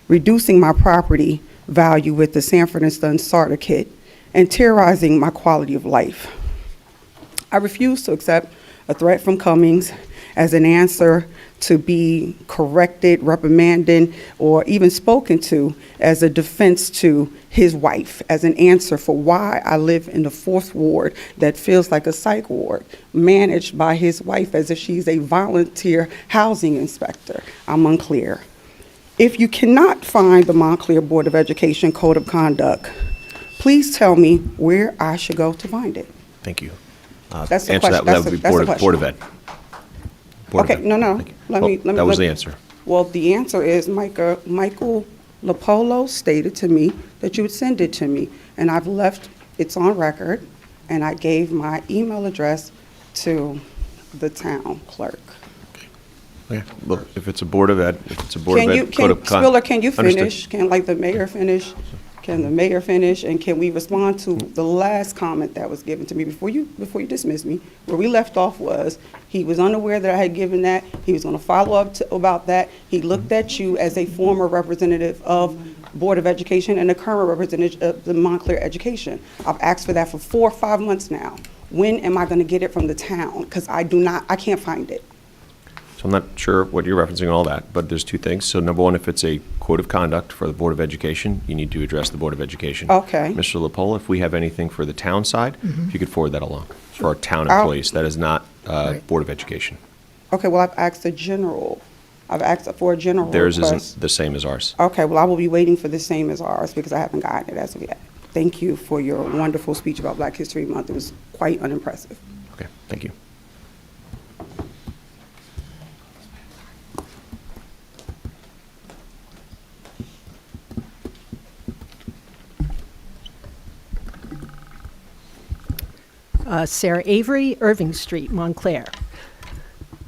Speaker 14: reducing my property value with the Sanford and Son starter kit and terrorizing my quality of life? I refuse to accept a threat from Cummings as an answer to be corrected, reprimanded, or even spoken to as a defense to his wife, as an answer for why I live in the 4th ward that feels like a psych ward, managed by his wife as if she's a volunteer housing inspector. I'm unclear. If you cannot find the Montclair Board of Education Code of Conduct, please tell me where I should go to find it.
Speaker 1: Thank you.
Speaker 14: That's the
Speaker 1: Answer
Speaker 14: question.
Speaker 1: that would be Board of Ed. Board of
Speaker 14: Okay,
Speaker 1: Ed.
Speaker 14: no.
Speaker 1: Thank you.
Speaker 14: Let
Speaker 1: Well,
Speaker 14: me.
Speaker 1: That was the answer.
Speaker 14: Well, the answer is Michael Lopolo stated to me that you would send it to me, and I've left, it's on record, and I gave my email address to the town clerk.
Speaker 1: Okay. Well, if it's a Board of Ed, if it's a Board of Ed.
Speaker 14: Spiller, can you
Speaker 1: Understood.
Speaker 14: finish? Can the mayor finish? Can the mayor finish? And can we respond to the last comment that was given to me before you dismiss me? Where we left off was, he was unaware that I had given that. He was going to follow up about that. He looked at you as a former representative of Board of Education and a current representative of the Montclair Education. I've asked for that for 4 or 5 months now. When am I going to get it from the town? Because I can't find it.
Speaker 1: So I'm not sure what you're referencing and all that, but there's two things. So number one, if it's a code of conduct for the Board of Education, you need to address the Board of Education.
Speaker 14: Okay.
Speaker 1: Mr. Lepola, if we have anything for the town side, if you could forward that along for our town
Speaker 14: I'll-
Speaker 1: employees. That is not Board of Education.
Speaker 14: Okay, well, I've asked for a general
Speaker 1: Theirs
Speaker 14: request.
Speaker 1: isn't the same as ours.
Speaker 14: Okay, well, I will be waiting for the same as ours because I haven't gotten it as of yet. Thank you for your wonderful speech about Black History Month. It was quite unimpressive.
Speaker 1: Okay, thank you.
Speaker 15: Sarah Avery, Irving Street, Montclair.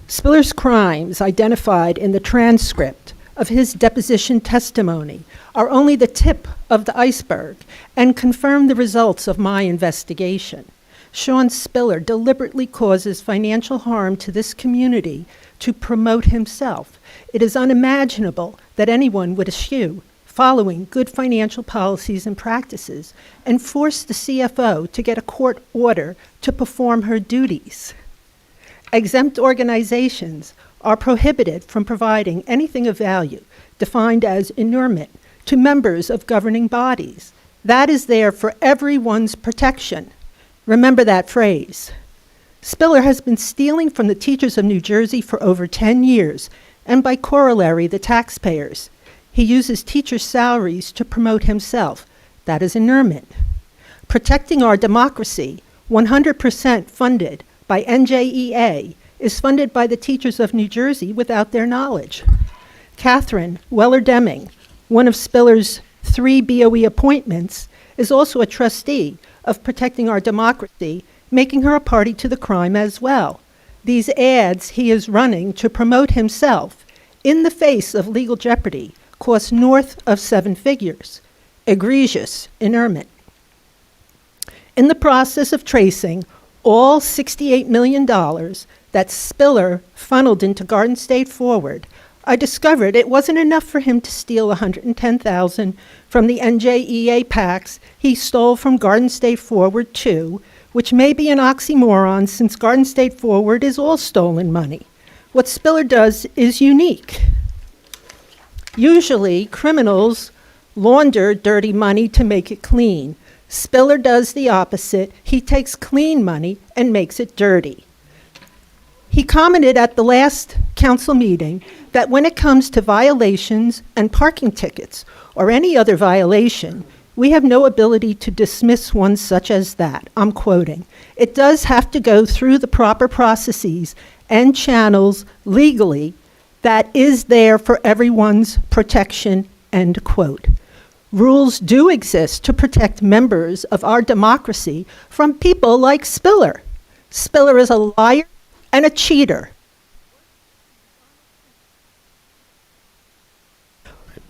Speaker 15: Spiller's crimes identified in the transcript of his deposition testimony are only the tip of the iceberg and confirm the results of my investigation. Sean Spiller deliberately causes financial harm to this community to promote himself. It is unimaginable that anyone would eschew following good financial policies and practices and force the CFO to get a court order to perform her duties. Exempt organizations are prohibited from providing anything of value, defined as inurement, to members of governing bodies. That is there for everyone's protection. Remember that phrase. Spiller has been stealing from the teachers of New Jersey for over 10 years, and by corollary, the taxpayers. He uses teachers' salaries to promote himself. That is inurement. Protecting our democracy, 100% funded by NJEA, is funded by the teachers of New Jersey without their knowledge. Catherine Weller-Deming, one of Spiller's 3 BOE appointments, is also a trustee of Protecting Our Democracy, making her a party to the crime as well. These ads he is running to promote himself in the face of legal jeopardy cost north of 7 figures. Egregious inurement. In the process of tracing all $68 million that Spiller funneled into Garden State Forward, I discovered it wasn't enough for him to steal $110,000 from the NJEA PACs he stole from Garden State Forward too, which may be an oxymoron since Garden State Forward is all stolen money. What Spiller does is unique. Usually, criminals launder dirty money to make it clean. Spiller does the opposite. He takes clean money and makes it dirty. He commented at the last council meeting that when it comes to violations and parking tickets or any other violation, we have no ability to dismiss one such as that. I'm quoting. It does have to go through the proper processes and channels legally that is there for everyone's protection, end quote. Rules do exist to protect members of our democracy from people like Spiller. Spiller is a liar and a cheater.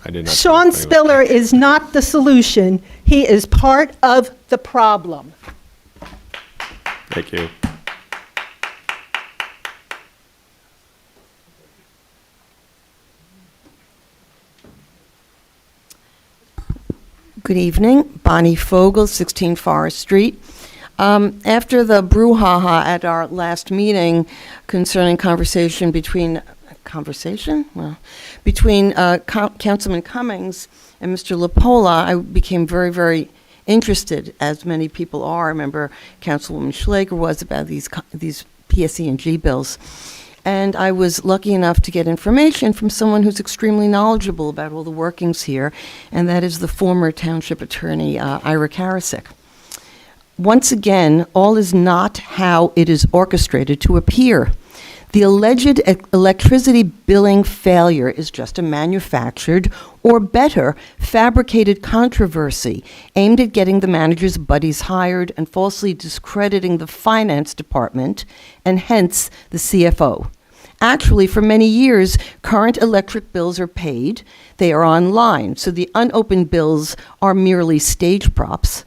Speaker 1: I did not.
Speaker 15: Sean Spiller is not the solution. He is part of the problem.
Speaker 1: Thank you.
Speaker 16: Good evening. Bonnie Fogel, 16 Forest Street. After the brouhaha at our last meeting concerning between Councilman Cummings and Mr. LaPola, I became very, very interested, as many people are. I remember Councilwoman Schlager was about these PSE&G bills. And I was lucky enough to get information from someone who's extremely knowledgeable about all the workings here, and that is the former township attorney, Ira Karasik. Once again, all is not how it is orchestrated to appear. The alleged electricity billing failure is just a manufactured, or better, fabricated controversy aimed at getting the manager's buddies hired and falsely discrediting the finance department and hence the CFO. Actually, for many years, current electric bills are paid. They are online, so the unopened bills are merely stage props.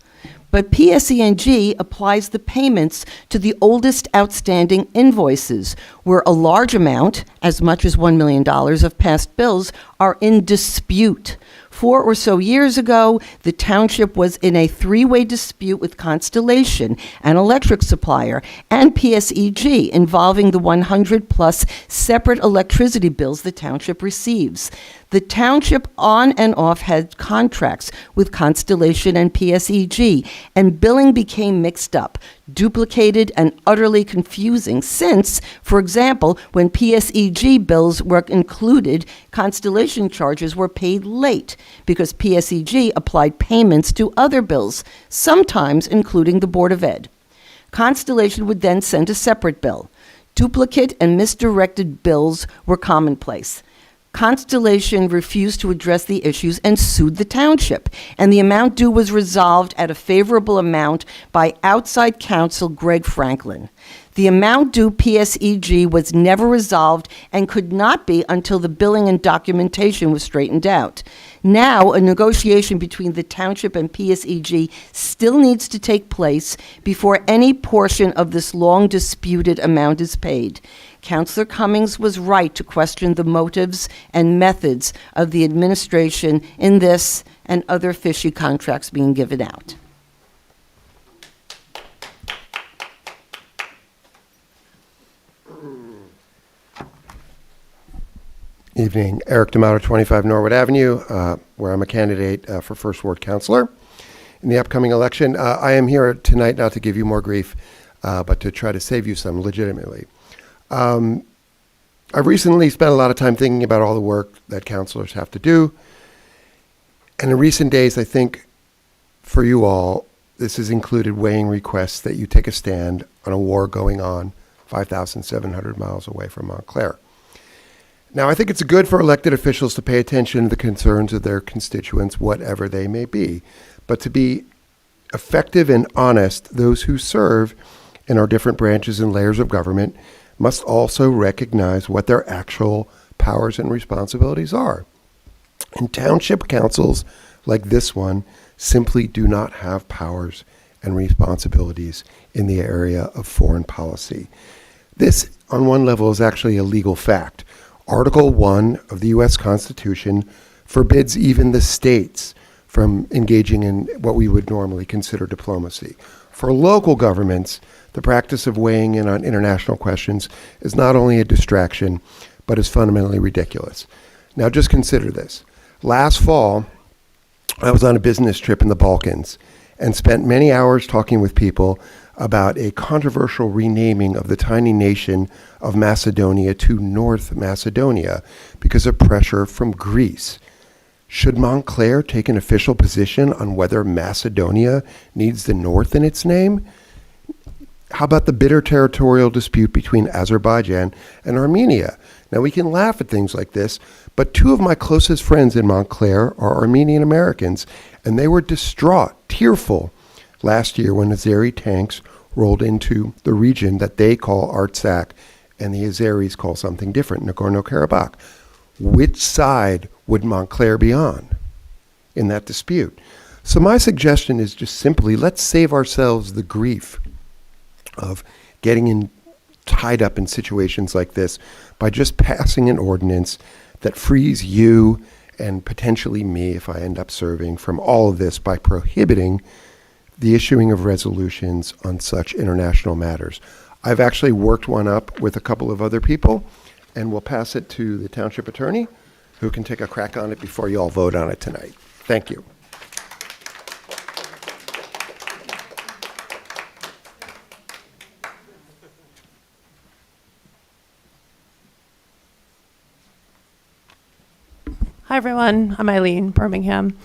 Speaker 16: But PSE&G applies the payments to the oldest outstanding invoices, where a large amount, as much as $1 million of past bills, are in dispute. 4 or so years ago, the township was in a 3-way dispute with Constellation, an electric supplier, and PSEG, involving the 100-plus separate electricity bills the township receives. The township on and off had contracts with Constellation and PSEG, and billing became mixed up, duplicated, and utterly confusing since, for example, when PSEG bills were included, Constellation charges were paid late because PSEG applied payments to other bills, sometimes including the Board of Ed. Constellation would then send a separate bill. Duplicate and misdirected bills were commonplace. Constellation refused to address the issues and sued the township, and the amount due was resolved at a favorable amount by outside counsel Greg Franklin. The amount due PSEG was never resolved and could not be until the billing and documentation was straightened out. Now, a negotiation between the township and PSEG still needs to take place before any portion of this long disputed amount is paid. Councilor Cummings was right to question the motives and methods of the administration in this and other fishy contracts being given out.
Speaker 17: Evening. Eric D'Amato, 25 Norwood Avenue, where I'm a candidate for First Ward Councilor in the upcoming election. I am here tonight not to give you more grief, but to try to save you some legitimately. I've recently spent a lot of time thinking about all the work that councilors have to do. And in recent days, I think for you all, this has included weighing requests that you take a stand on a war going on 5,700 miles away from Montclair. Now, I think it's good for elected officials to pay attention to the concerns of their constituents, whatever they may be. But to be effective and honest, those who serve in our different branches and layers of government must also recognize what their actual powers and responsibilities are. And township councils like this one simply do not have powers and responsibilities in the area of foreign policy. This, on one level, is actually a legal fact. Article 1 of the U.S. Constitution forbids even the states from engaging in what we would normally consider diplomacy. For local governments, the practice of weighing in on international questions is not only a distraction, but is fundamentally ridiculous. Now, just consider this. Last fall, I was on a business trip in the Balkans and spent many hours talking with people about a controversial renaming of the tiny nation of Macedonia to North Macedonia because of pressure from Greece. Should Montclair take an official position on whether Macedonia needs the North in its name? How about the bitter territorial dispute between Azerbaijan and Armenia? Now, we can laugh at things like this, but two of my closest friends in Montclair are Armenian Americans, and they were distraught, tearful, last year when Azeri tanks rolled into the region that they call Artsakh and the Azeris call something different, Nagorno-Karabakh. Which side would Montclair be on in that dispute? So my suggestion is just simply, let's save ourselves the grief of getting tied up in situations like this by just passing an ordinance that frees you and potentially me, if I end up serving, from all of this by prohibiting the issuing of resolutions on such international matters. I've actually worked one up with a couple of other people, and we'll pass it to the township attorney, who can take a crack on it before you all vote on it tonight. Thank you.
Speaker 18: Hi, everyone. I'm Eileen, Birmingham.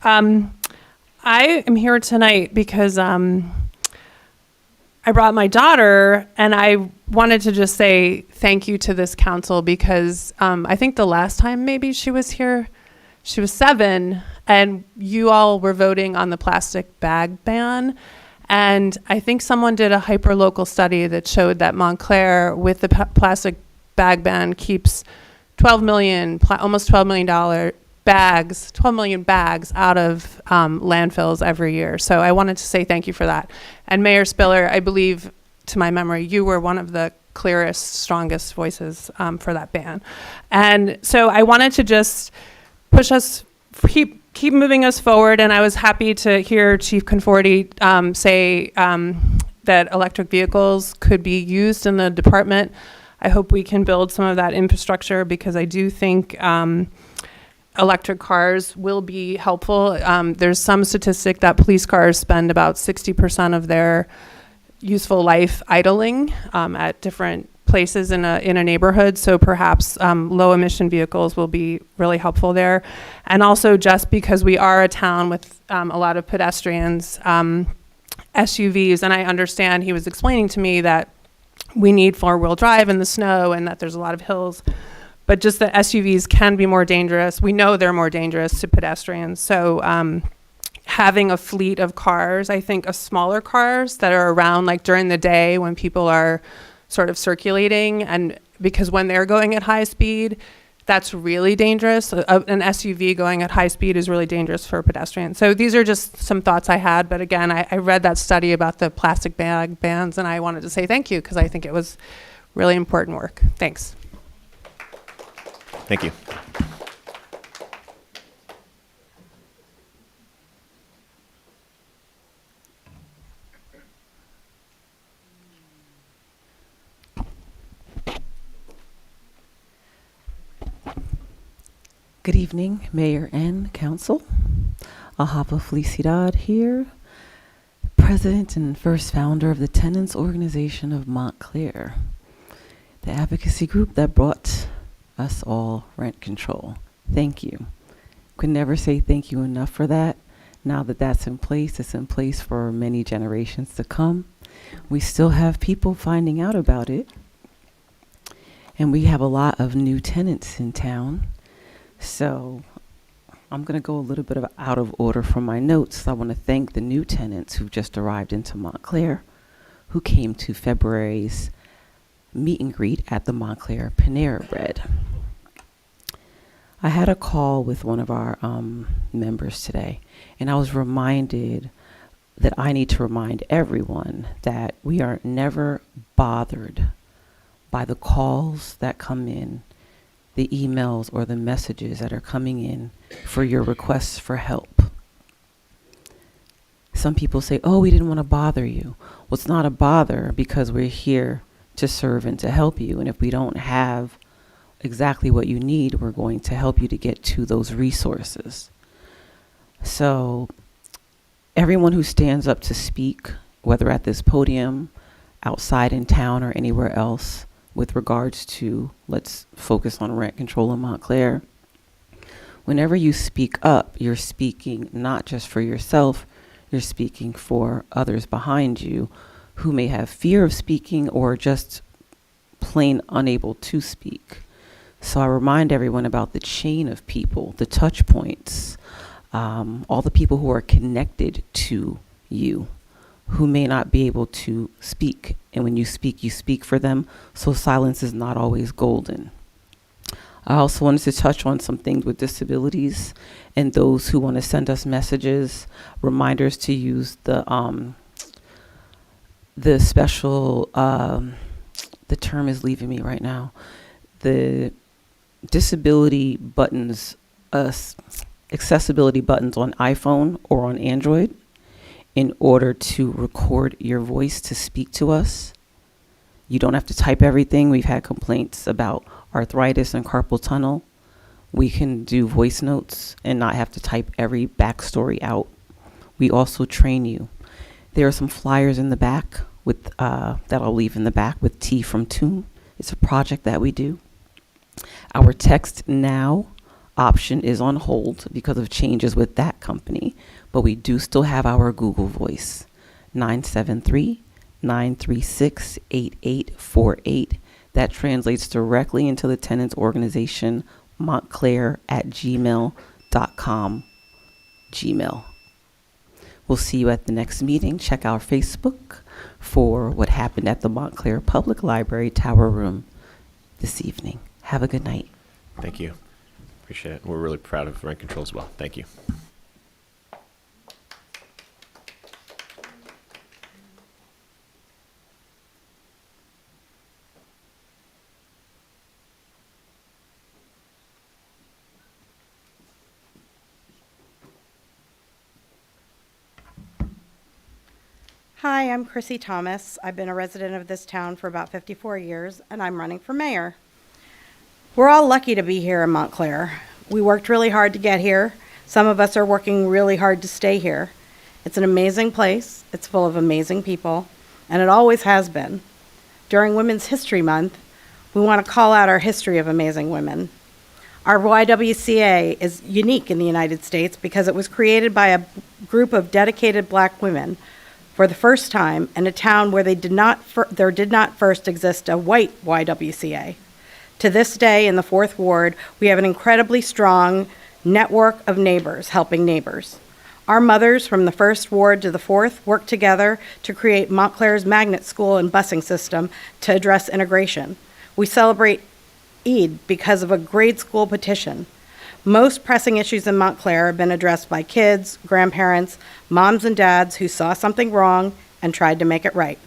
Speaker 18: I am here tonight because I brought my daughter, and I wanted to just say thank you to this council because I think the last time maybe she was here, she was 7, and you all were voting on the plastic bag ban. And I think someone did a hyper-local study that showed that Montclair, with the plastic bag ban, keeps almost $12 million bags, 12 million bags out of landfills every year. So I wanted to say thank you for that. And Mayor Spiller, I believe, to my memory, you were one of the clearest, strongest voices for that ban. And so I wanted to just push us, keep moving us forward. And I was happy to hear Chief Conforti say that electric vehicles could be used in the department. I hope we can build some of that infrastructure because I do think electric cars will be helpful. There's some statistic that police cars spend about 60% of their useful life idling at different places in a neighborhood. So perhaps low emission vehicles will be really helpful there. And also just because we are a town with a lot of pedestrians, SUVs, and I understand he was explaining to me that we need 4-wheel drive in the snow and that there's a lot of hills, but just that SUVs can be more dangerous. We know they're more dangerous to pedestrians. So having a fleet of cars, I think of smaller cars that are around like during the day when people are sort of circulating, and because when they're going at high speed, that's really dangerous. An SUV going at high speed is really dangerous for pedestrians. So these are just some thoughts I had. But again, I read that study about the plastic bag bans, and I wanted to say thank you because I think it was really important work. Thanks.
Speaker 1: Thank you.
Speaker 19: Good evening, Mayor and Council. Ahava Felicidad here, President and first founder of the Tenants Organization of Montclair, the advocacy group that brought us all rent control. Thank you. Could never say thank you enough for that. Now that that's in place, it's in place for many generations to come. We still have people finding out about it, and we have a lot of new tenants in town. So I'm going to go a little bit out of order from my notes. I want to thank the new tenants who just arrived into Montclair, who came to February's meet and greet at the Montclair Panera Bread. I had a call with one of our members today, and I was reminded that I need to remind everyone that we are never bothered by the calls that come in, the emails or the messages that are coming in for your requests for help. Some people say, oh, we didn't want to bother you. Well, it's not a bother because we're here to serve and to help you. And if we don't have exactly what you need, we're going to help you to get to those resources. So everyone who stands up to speak whether at this podium, outside in town, or anywhere else, with regards to let's focus on rent control in Montclair. Whenever you speak up, you're speaking not just for yourself, you're speaking for others behind you who may have fear of speaking or just plain unable to speak. So I remind everyone about the chain of people, the touch points, all the people who are connected to you, who may not be able to speak. And when you speak for them. So silence is not always golden. I also wanted to touch on some things with disabilities and those who want to send us messages, reminders to use the special, the term is leaving me right now, the disability buttons, accessibility buttons on iPhone or on Android in order to record your voice to speak to us. You don't have to type everything. We've had complaints about arthritis and carpal tunnel. We can do voice notes and not have to type every backstory out. We also train you. There are some flyers in the back with that I'll leave in the back with T from Tune. It's a project that we do. Our text now option is on hold because of changes with that company, but we do still have our Google Voice, 973-936-8848. That translates directly into the tenants organization, montclair@gmail.com. Gmail. We'll see you at the next meeting. Check our Facebook for what happened at the Montclair Public Library Tower Room this evening. Have a good night.
Speaker 1: Thank you. Appreciate it. We're really proud of rent control as well. Thank you.
Speaker 20: Hi, I'm Chrissy Thomas. I've been a resident of this town for about 54 years, and I'm running for mayor. We're all lucky to be here in Montclair. We worked really hard to get here. Some of us are working really hard to stay here. It's an amazing place. It's full of amazing people, and it always has been. During Women's History Month, we want to call out our history of amazing women. Our YWCA is unique in the United States because it was created by a group of dedicated Black women for the first time in a town where there did not first exist a white YWCA. To this day, in the 4th Ward, we have an incredibly strong network of neighbors helping neighbors. Our mothers from the 1st Ward to the 4th worked together to create Montclair's magnet school and busing system to address integration. We celebrate Eid because of a grade school petition. Most pressing issues in Montclair have been addressed by kids, grandparents, moms and dads who saw something wrong and tried to make it right.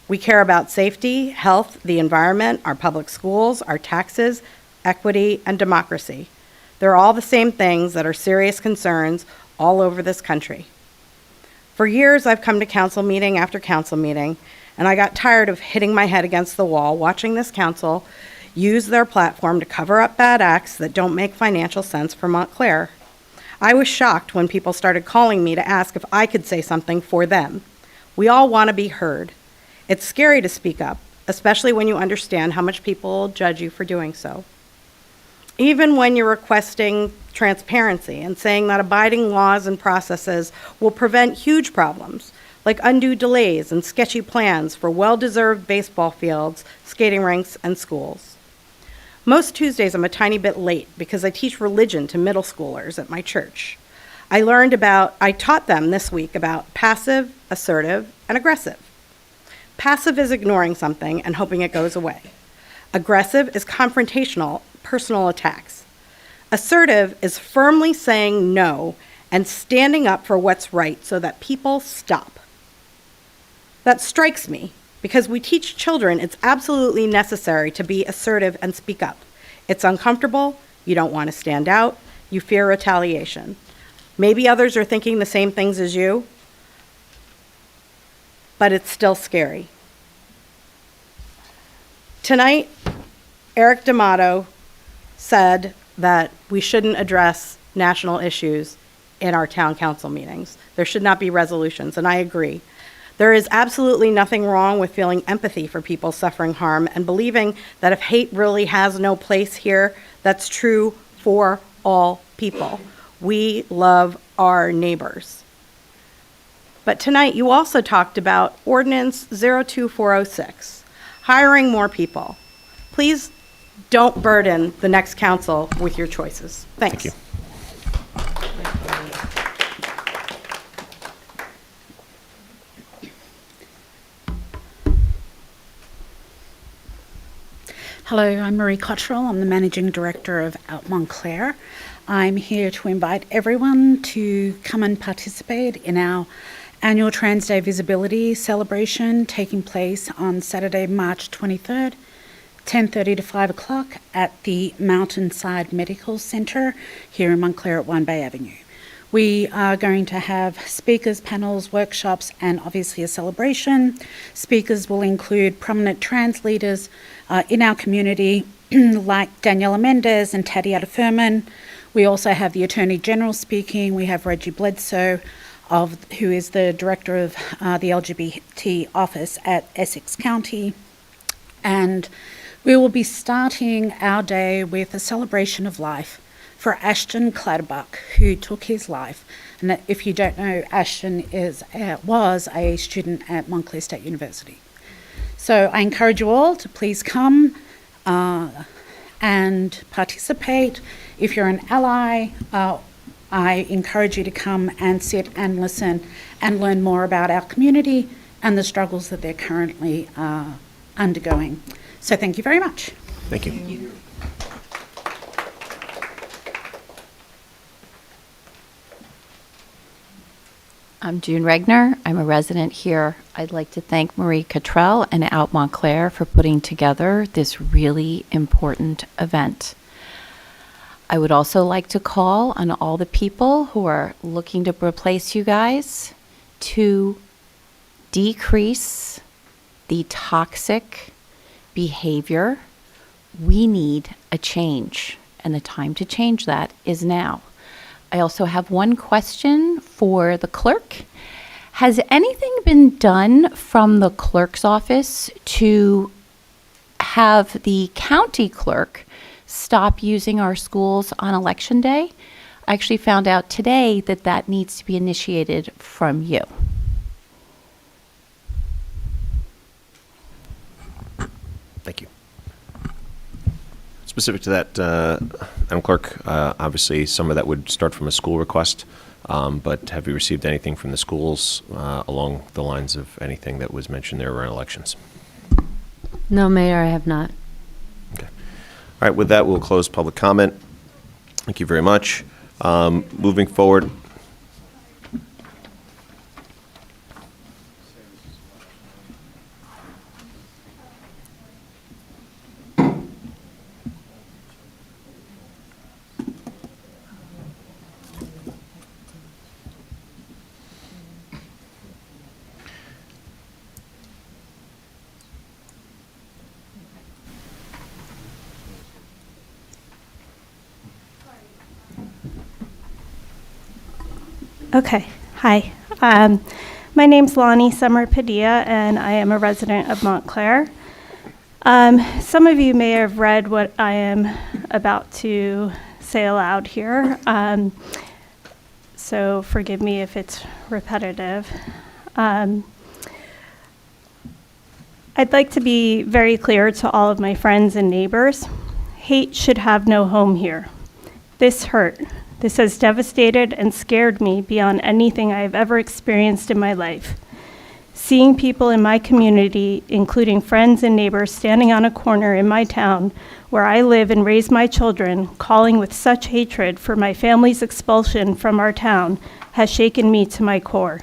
Speaker 20: We care about safety, health, the environment, our public schools, our taxes, equity, and democracy. They're all the same things that are serious concerns all over this country. For years, I've come to council meeting after council meeting, and I got tired of hitting my head against the wall watching this council use their platform to cover up bad acts that don't make financial sense for Montclair. I was shocked when people started calling me to ask if I could say something for them. We all want to be heard. It's scary to speak up, especially when you understand how much people judge you for doing so. Even when you're requesting transparency and saying that abiding laws and processes will prevent huge problems, like undue delays and sketchy plans for well-deserved baseball fields, skating rinks, and schools. Most Tuesdays I'm a tiny bit late because I teach religion to middle schoolers at my church. I taught them this week about passive, assertive, and aggressive. Passive is ignoring something and hoping it goes away. Aggressive is confrontational, personal attacks. Assertive is firmly saying no and standing up for what's right so that people stop. That strikes me because we teach children it's absolutely necessary to be assertive and speak up. It's uncomfortable, you don't want to stand out, you fear retaliation. Maybe others are thinking the same things as you, but it's still scary. Tonight, Eric D'Amato said that we shouldn't address national issues in our town council meetings. There should not be resolutions, and I agree. There is absolutely nothing wrong with feeling empathy for people suffering harm and believing that if hate really has no place here, that's true for all people. We love our neighbors. But tonight you also talked about Ordinance 02406, hiring more people. Please don't burden the next council with your choices. Thanks.
Speaker 1: Thank you.
Speaker 21: Hello, I'm Marie Cottrell. I'm the Managing Director of Out Montclair. I'm here to invite everyone to come and participate in our annual Trans Day Visibility celebration taking place on Saturday, March 23rd, 10:30 to 5 o'clock at the Mountainside Medical Centre here in Montclair at 1 Bay Avenue. We are going to have speakers, panels, workshops, and obviously a celebration. Speakers will include prominent trans leaders in our community, like Daniela Mendez and Tatiana Furman. We also have the Attorney General speaking. We have Reggie Bledsoe, who is the Director of the LGBT office at Essex County. And we will be starting our day with a celebration of life for Ashton Clatterbuck, who took his life. And if you don't know, Ashton was a student at Montclair State University. So I encourage you all to please come and participate. If you're an ally, I encourage you to come and sit and listen and learn more about our community and the struggles that they're currently undergoing. So thank you very much.
Speaker 1: Thank you.
Speaker 22: I'm June Regner. I'm a resident here. I'd like to thank Marie Cottrell and Out Montclair for putting together this really important event. I would also like to call on all the people who are looking to replace you guys to decrease the toxic behavior. We need a change, and the time to change that is now. I also have one question for the clerk. Has anything been done from the clerk's office to have the county clerk stop using our schools on election day? I actually found out today that that needs to be initiated from you.
Speaker 1: Thank you. Specific to that, Madam Clerk, obviously some of that would start from a school request, but have you received anything from the schools along the lines of anything that was mentioned there around elections?
Speaker 2: No, Mayor, I have not.
Speaker 1: Okay. All right, with that, we'll close public comment. Thank you very much. Moving forward.
Speaker 23: Okay, hi. My name's Lonnie Summer Padilla, and I am a resident of Montclair. Some of you may have read what I am about to say aloud here, so forgive me if it's repetitive. I'd like to be very clear to all of my friends and neighbors. Hate should have no home here. This hurt. This has devastated and scared me beyond anything I have ever experienced in my life. Seeing people in my community, including friends and neighbors, standing on a corner in my town where I live and raise my children, calling with such hatred for my family's expulsion from our town, has shaken me to my core.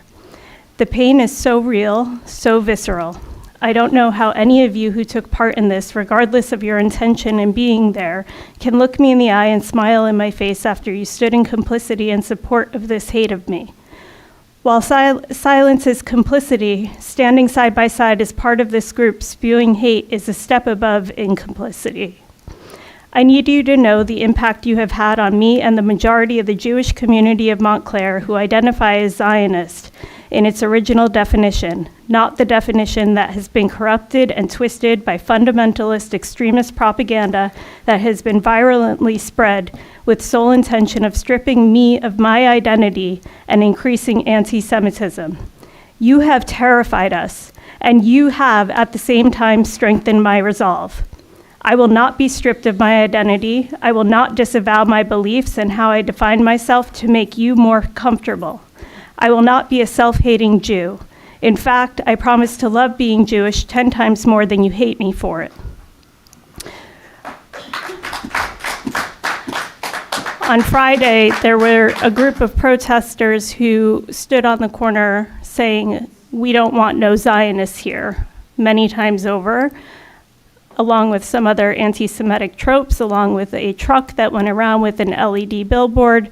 Speaker 23: The pain is so real, so visceral. I don't know how any of you who took part in this, regardless of your intention in being there, can look me in the eye and smile in my face after you stood in complicity and support of this hate of me. While silence is complicity, standing side by side as part of this group spewing hate is a step above incomplicity. I need you to know the impact you have had on me and the majority of the Jewish community of Montclair who identify as Zionist, in its original definition, not the definition that has been corrupted and twisted by fundamentalist extremist propaganda that has been virulently spread with sole intention of stripping me of my identity and increasing anti-Semitism. You have terrified us, and you have at the same time strengthened my resolve. I will not be stripped of my identity. I will not disavow my beliefs and how I define myself to make you more comfortable. I will not be a self-hating Jew. In fact, I promise to love being Jewish 10 times more than you hate me for it. On Friday, there were a group of protesters who stood on the corner saying, "We don't want no Zionists here," many times over, along with some other anti-Semitic tropes, along with a truck that went around with an LED billboard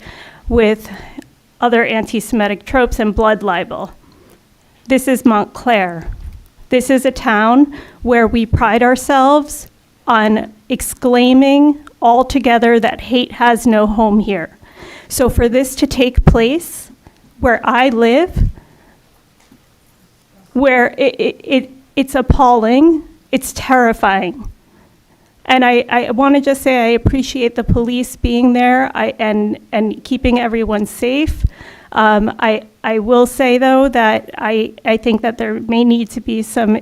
Speaker 23: with other anti-Semitic tropes and blood libel. This is Montclair. This is a town where we pride ourselves on exclaiming all together that hate has no home here. So for this to take place where I live, where it's appalling, it's terrifying. And I want to just say I appreciate the police being there and keeping everyone safe. I will say, though, that I think that there may need to be some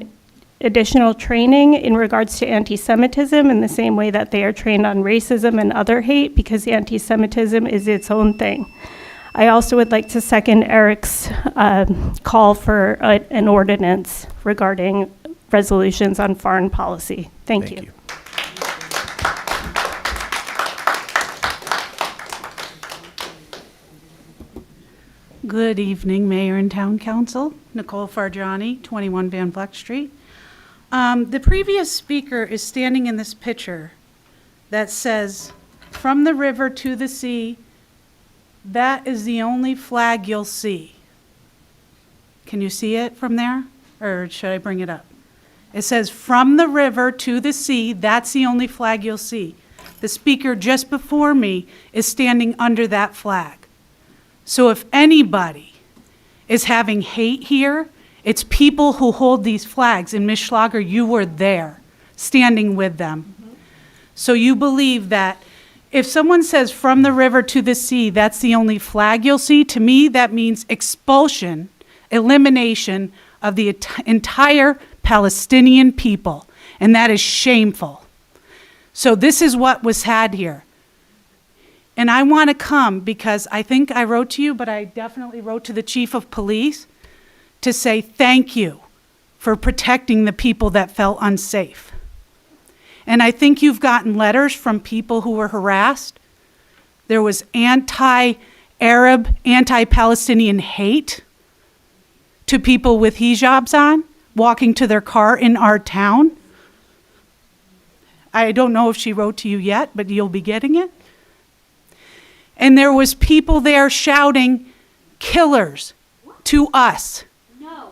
Speaker 23: additional training in regards to anti-Semitism in the same way that they are trained on racism and other hate, because anti-Semitism is its own thing. I also would like to second Eric's call for an ordinance regarding resolutions on foreign policy. Thank you.
Speaker 21: Good evening, Mayor and Town Council. Nicole Fargiani, 21 Van Vleck Street. The previous speaker is standing in this picture that says, "From the river to the sea, that is the only flag you'll see." Can you see it from there? Or should I bring it up? It says, "From the river to the sea, that's the only flag you'll see." The speaker just before me is standing under that flag. So if anybody is having hate here, it's people who hold these flags. And Ms. Schlager, you were there, standing with them. So you believe that if someone says from the river to the sea, that's the only flag you'll see, to me that means expulsion, elimination of the entire Palestinian people. And that is shameful. So this is what was had here. And I want to come because I think I wrote to you, but I definitely wrote to the chief of police to say thank you for protecting the people that felt unsafe. And I think you've gotten letters from people who were harassed. There was anti-Arab, anti-Palestinian hate to people with hijabs on, walking to their car in our town. I don't know if she wrote to you yet, but you'll be getting it. And there was people there shouting, "Killers," to us. No.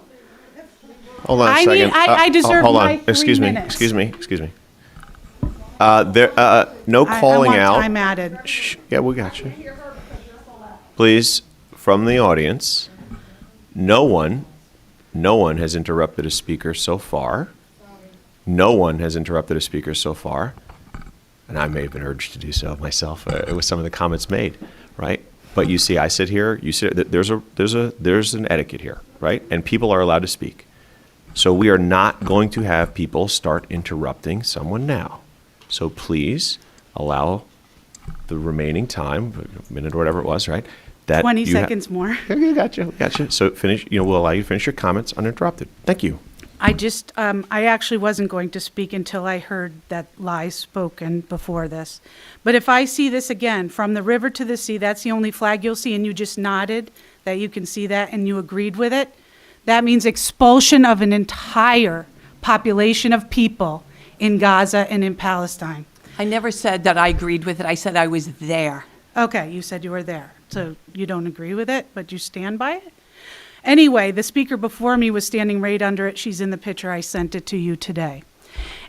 Speaker 1: Hold on a second.
Speaker 21: I deserve
Speaker 1: hold
Speaker 21: my
Speaker 1: on.
Speaker 21: 3
Speaker 1: Excuse me.
Speaker 21: minutes.
Speaker 1: Excuse me. No calling
Speaker 21: I
Speaker 1: out.
Speaker 21: want time added.
Speaker 1: Shh. Yeah, we got you. Please, from the audience, no one has interrupted a speaker so far. No one has interrupted a speaker so far. And I may have been urged to do so myself with some of the comments made, right? But you see, I sit here. You sit. There's an etiquette here, right? And people are allowed to speak. So we are not going to have people start interrupting someone now. So please allow the remaining time, a minute or whatever it was, right? That
Speaker 21: 20 seconds more.
Speaker 1: You gotcha. So finish. We'll allow you to finish your comments uninterrupted. Thank you.
Speaker 21: I actually wasn't going to speak until I heard that lies spoken before this. But if I see this again, from the river to the sea, that's the only flag you'll see, and you just nodded that you can see that and you agreed with it, that means expulsion of an entire population of people in Gaza and in Palestine.
Speaker 8: I never said that I agreed with it. I said I was there.
Speaker 21: Okay, you said you were there. So you don't agree with it, but you stand by it? Anyway, the speaker before me was standing right under it. She's in the picture. I sent it to you today.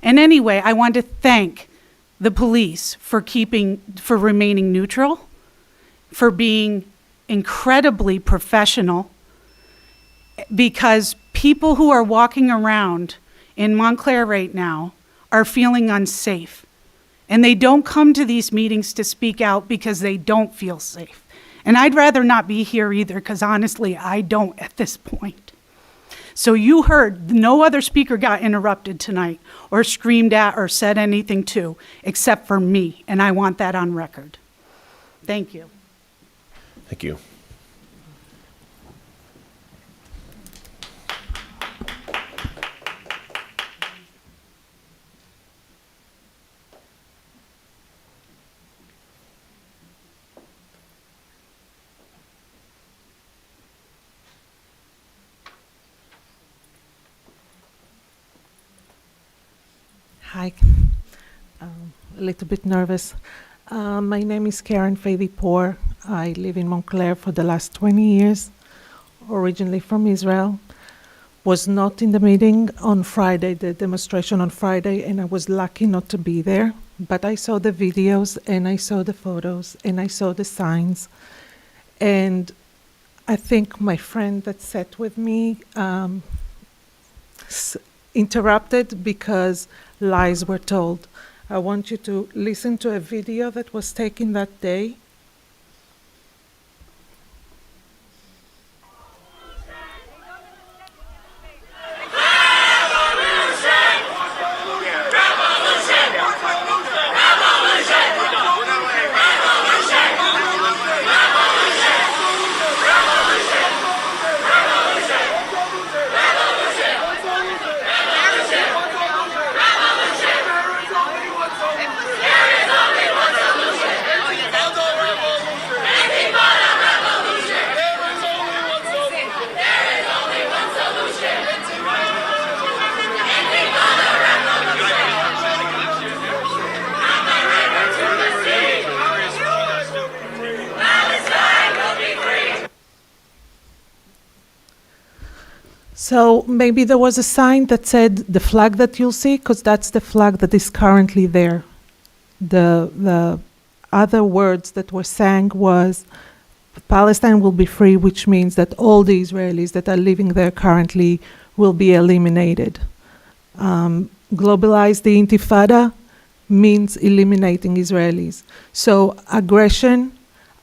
Speaker 21: And anyway, I want to thank the police for remaining neutral, for being incredibly professional, because people who are walking around in Montclair right now are feeling unsafe. And they don't come to these meetings to speak out because they don't feel safe. And I'd rather not be here either, because honestly, I don't at this point. So you heard, no other speaker got interrupted tonight or screamed at or said anything to, except for me, and I want that on record. Thank you.
Speaker 1: Thank you.
Speaker 9: Hi. A little bit nervous. My name is Karen Fady-Poor. I live in Montclair for the last 20 years, originally from Israel. Was not in the meeting on Friday, the demonstration on Friday, and I was lucky not to be there. But I saw the videos, and I saw the photos, and I saw the signs. And I think my friend that sat with me interrupted because lies were told. I want you to listen to a video that was taken that day. So maybe there was a sign that said the flag that you'll see, because that's the flag that is currently there. The other words that were sang was Palestine will be free, which means that all the Israelis that are living there currently will be eliminated. Globalize the Intifada means eliminating Israelis. So aggression,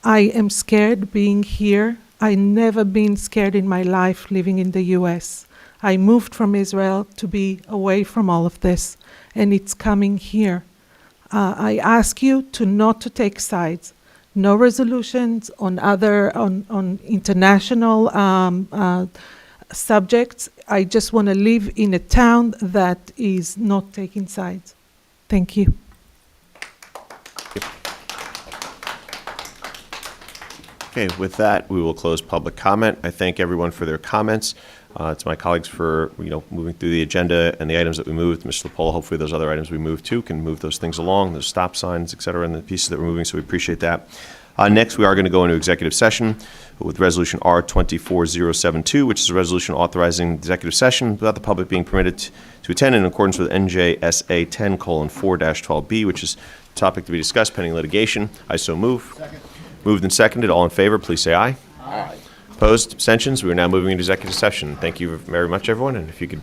Speaker 9: I am scared being here. I never been scared in my life living in the US. I moved from Israel to be away from all of this, and it's coming here. I ask you to not to take sides. No resolutions on on international subjects. I just want to live in a town that is not taking sides. Thank you.
Speaker 1: Okay, with that, we will close public comment. I thank everyone for their comments. To my colleagues for moving through the agenda and the items that we moved. Mr. LaPola, hopefully those other items we moved too can move those things along, those stop signs, et cetera, and the pieces that we're moving, so we appreciate that. Next, we are going to go into executive session with Resolution R24072, which is a resolution authorizing executive session without the public being permitted to attend in accordance with NJSA 10:4-12B, which is the topic to be discussed pending litigation. I so move. Second. Moved and seconded. All in favor, please say aye. Aye. Opposed? Abstentions? We are now moving into executive session. Thank you very much, everyone, and if you could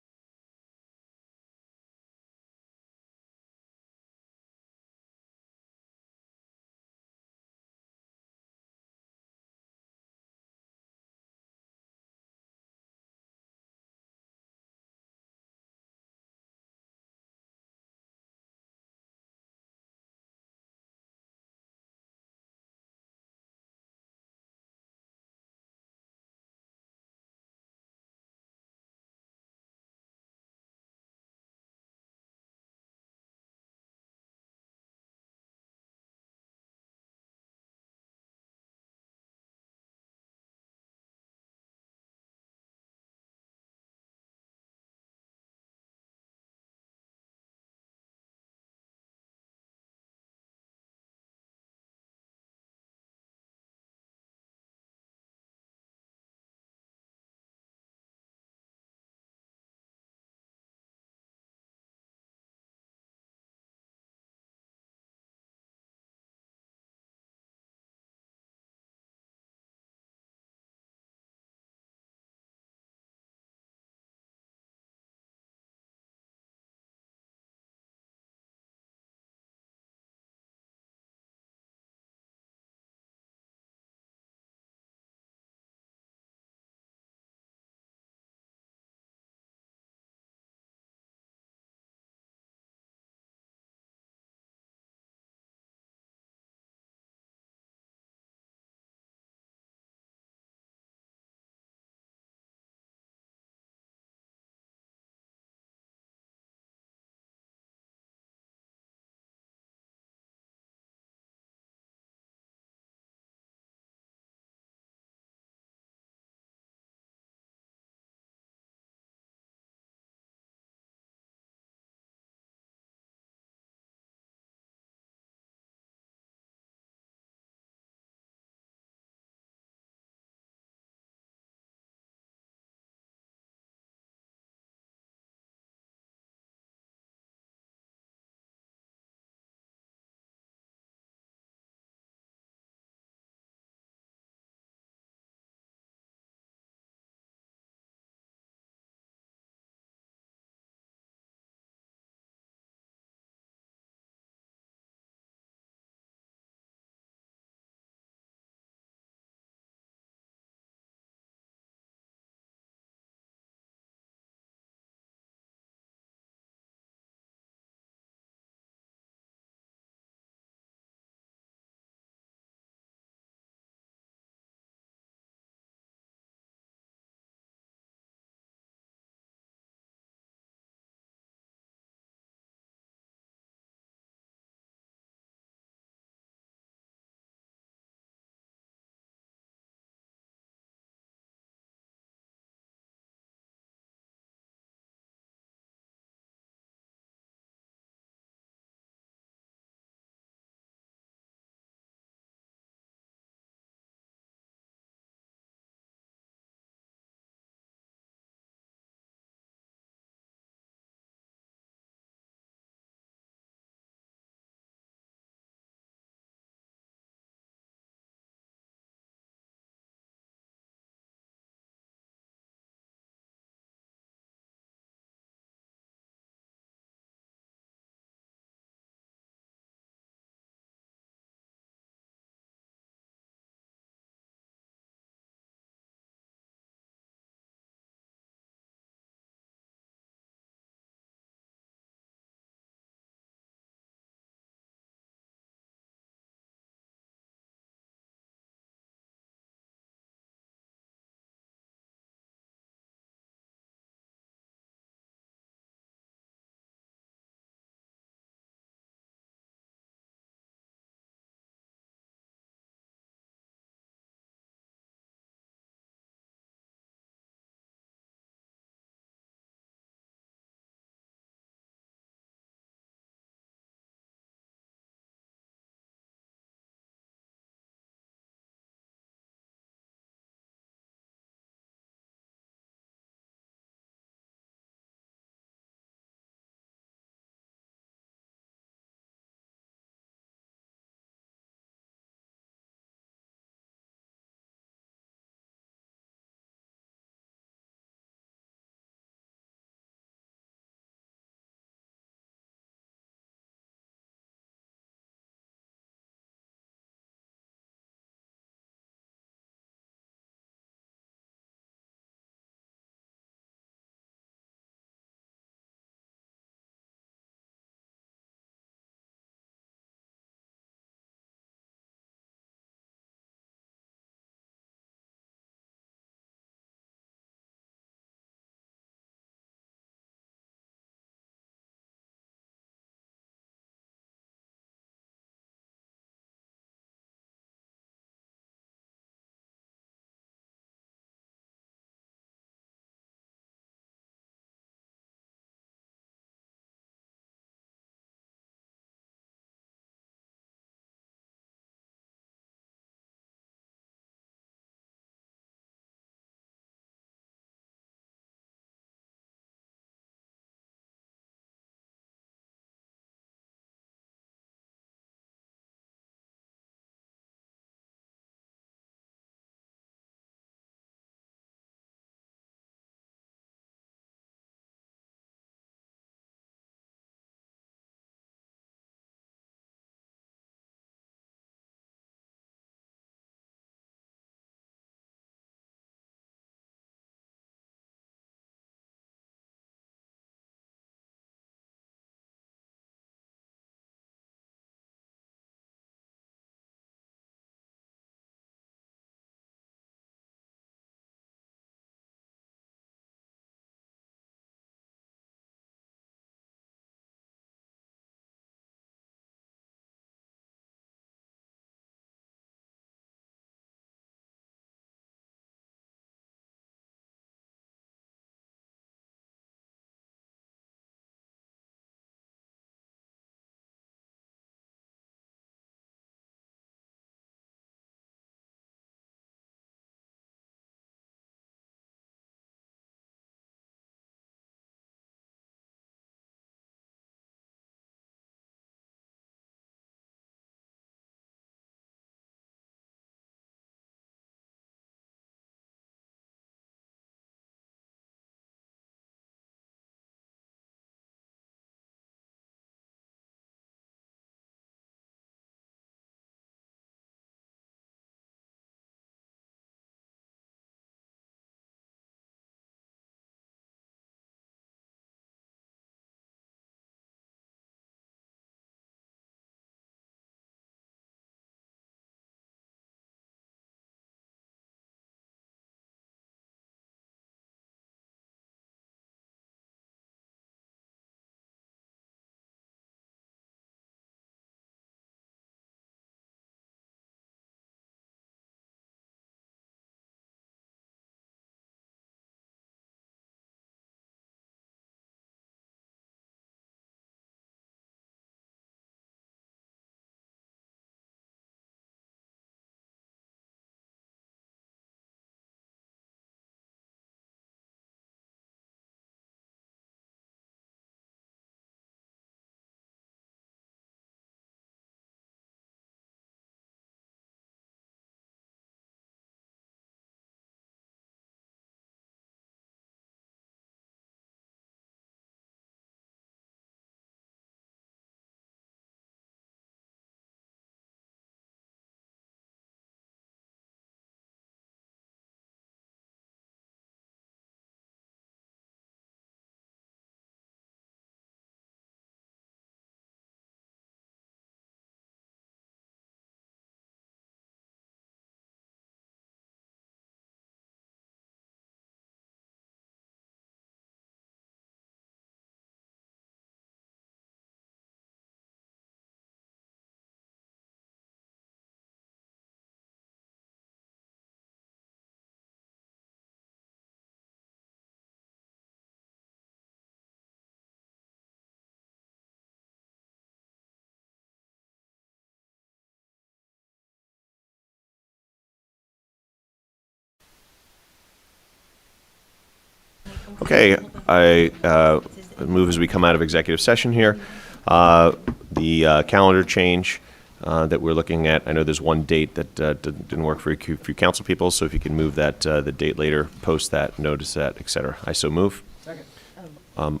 Speaker 1: Okay, I move as we come out of executive session here. The calendar change that we're looking at, I know there's one date that didn't work for you council people, so if you can move that, the date later, post that, notice that, et cetera. I so move. Second.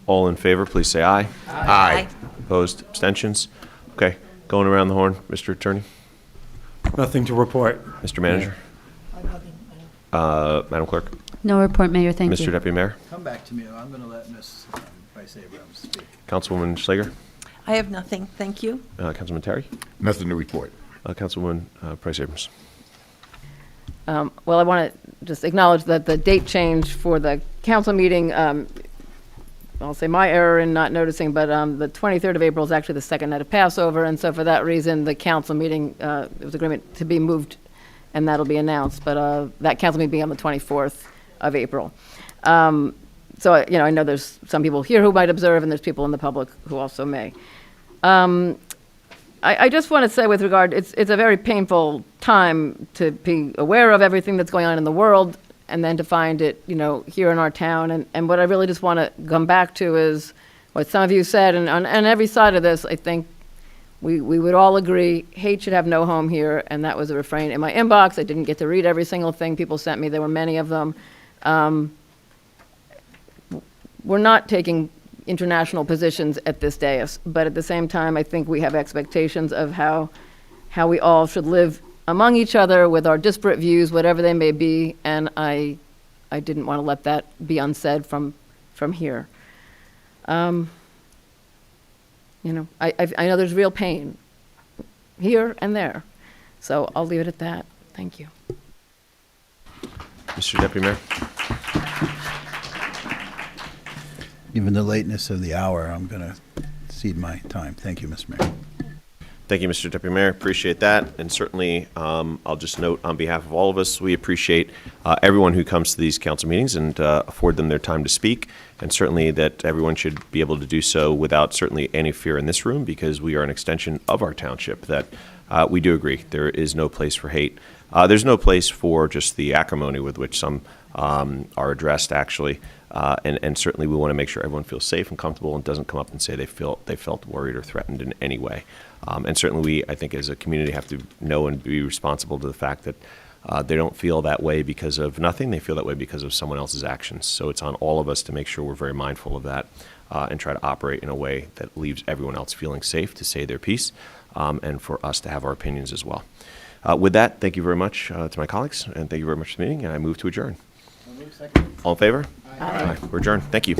Speaker 1: All in favor, please say aye.
Speaker 17: Aye.
Speaker 1: Opposed, abstentions? Okay, going around the horn, Mr. Attorney?
Speaker 6: Nothing to report.
Speaker 1: Mr. Manager? Madam Clerk?
Speaker 2: No report, Mayor, thank you.
Speaker 1: Mr. Deputy Mayor?
Speaker 4: Come back to me. I'm going to let Ms. Vice Abrams speak.
Speaker 1: Councilwoman Schlager?
Speaker 16: I have nothing, thank you.
Speaker 1: Councilman Terry?
Speaker 17: Nothing to report.
Speaker 1: Councilwoman Price Abrams?
Speaker 5: Well, I want to just acknowledge that the date change for the council meeting, I'll say my error in not noticing, but the 23rd of April is actually the second night of Passover, and so for that reason, the council meeting, it was agreement to be moved, and that'll be announced, but that council meeting will be on the 24th of April. So, I know there's some people here who might observe, and there's people in the public who also may. I just want to say with regard, it's a very painful time to be aware of everything that's going on in the world, and then to find it, here in our town. And what I really just want to come back to is what some of you said, and on every side of this, I think we would all agree, hate should have no home here, and that was a refrain in my inbox. I didn't get to read every single thing people sent me. There were many of them. We're not taking international positions at this dais, but at the same time, I think we have expectations of how we all should live among each other with our disparate views, whatever they may be, and I didn't want to let that be unsaid from here. I know there's real pain here and there, so I'll leave it at that. Thank you.
Speaker 1: Mr. Deputy Mayor?
Speaker 4: Given the lateness of the hour, I'm going to cede my time. Thank you, Mr. Mayor.
Speaker 1: Thank you, Mr. Deputy Mayor. Appreciate that. And certainly, I'll just note on behalf of all of us, we appreciate everyone who comes to these council meetings and afford them their time to speak. And certainly that everyone should be able to do so without certainly any fear in this room, because we are an extension of our township. That we do agree. There is no place for hate. There's no place for just the acrimony with which some are addressed, actually. And certainly we want to make sure everyone feels safe and comfortable and doesn't come up and say they felt worried or threatened in any way. And certainly we, I think, as a community have to know and be responsible to the fact that they don't feel that way because of nothing. They feel that way because of someone else's actions. So it's on all of us to make sure we're very mindful of that and try to operate in a way that leaves everyone else feeling safe to say their piece and for us to have our opinions as well. With that, thank you very much to my colleagues, and thank you very much for the meeting, and I move to adjourn. All in favor? Aye. We're adjourned. Thank you.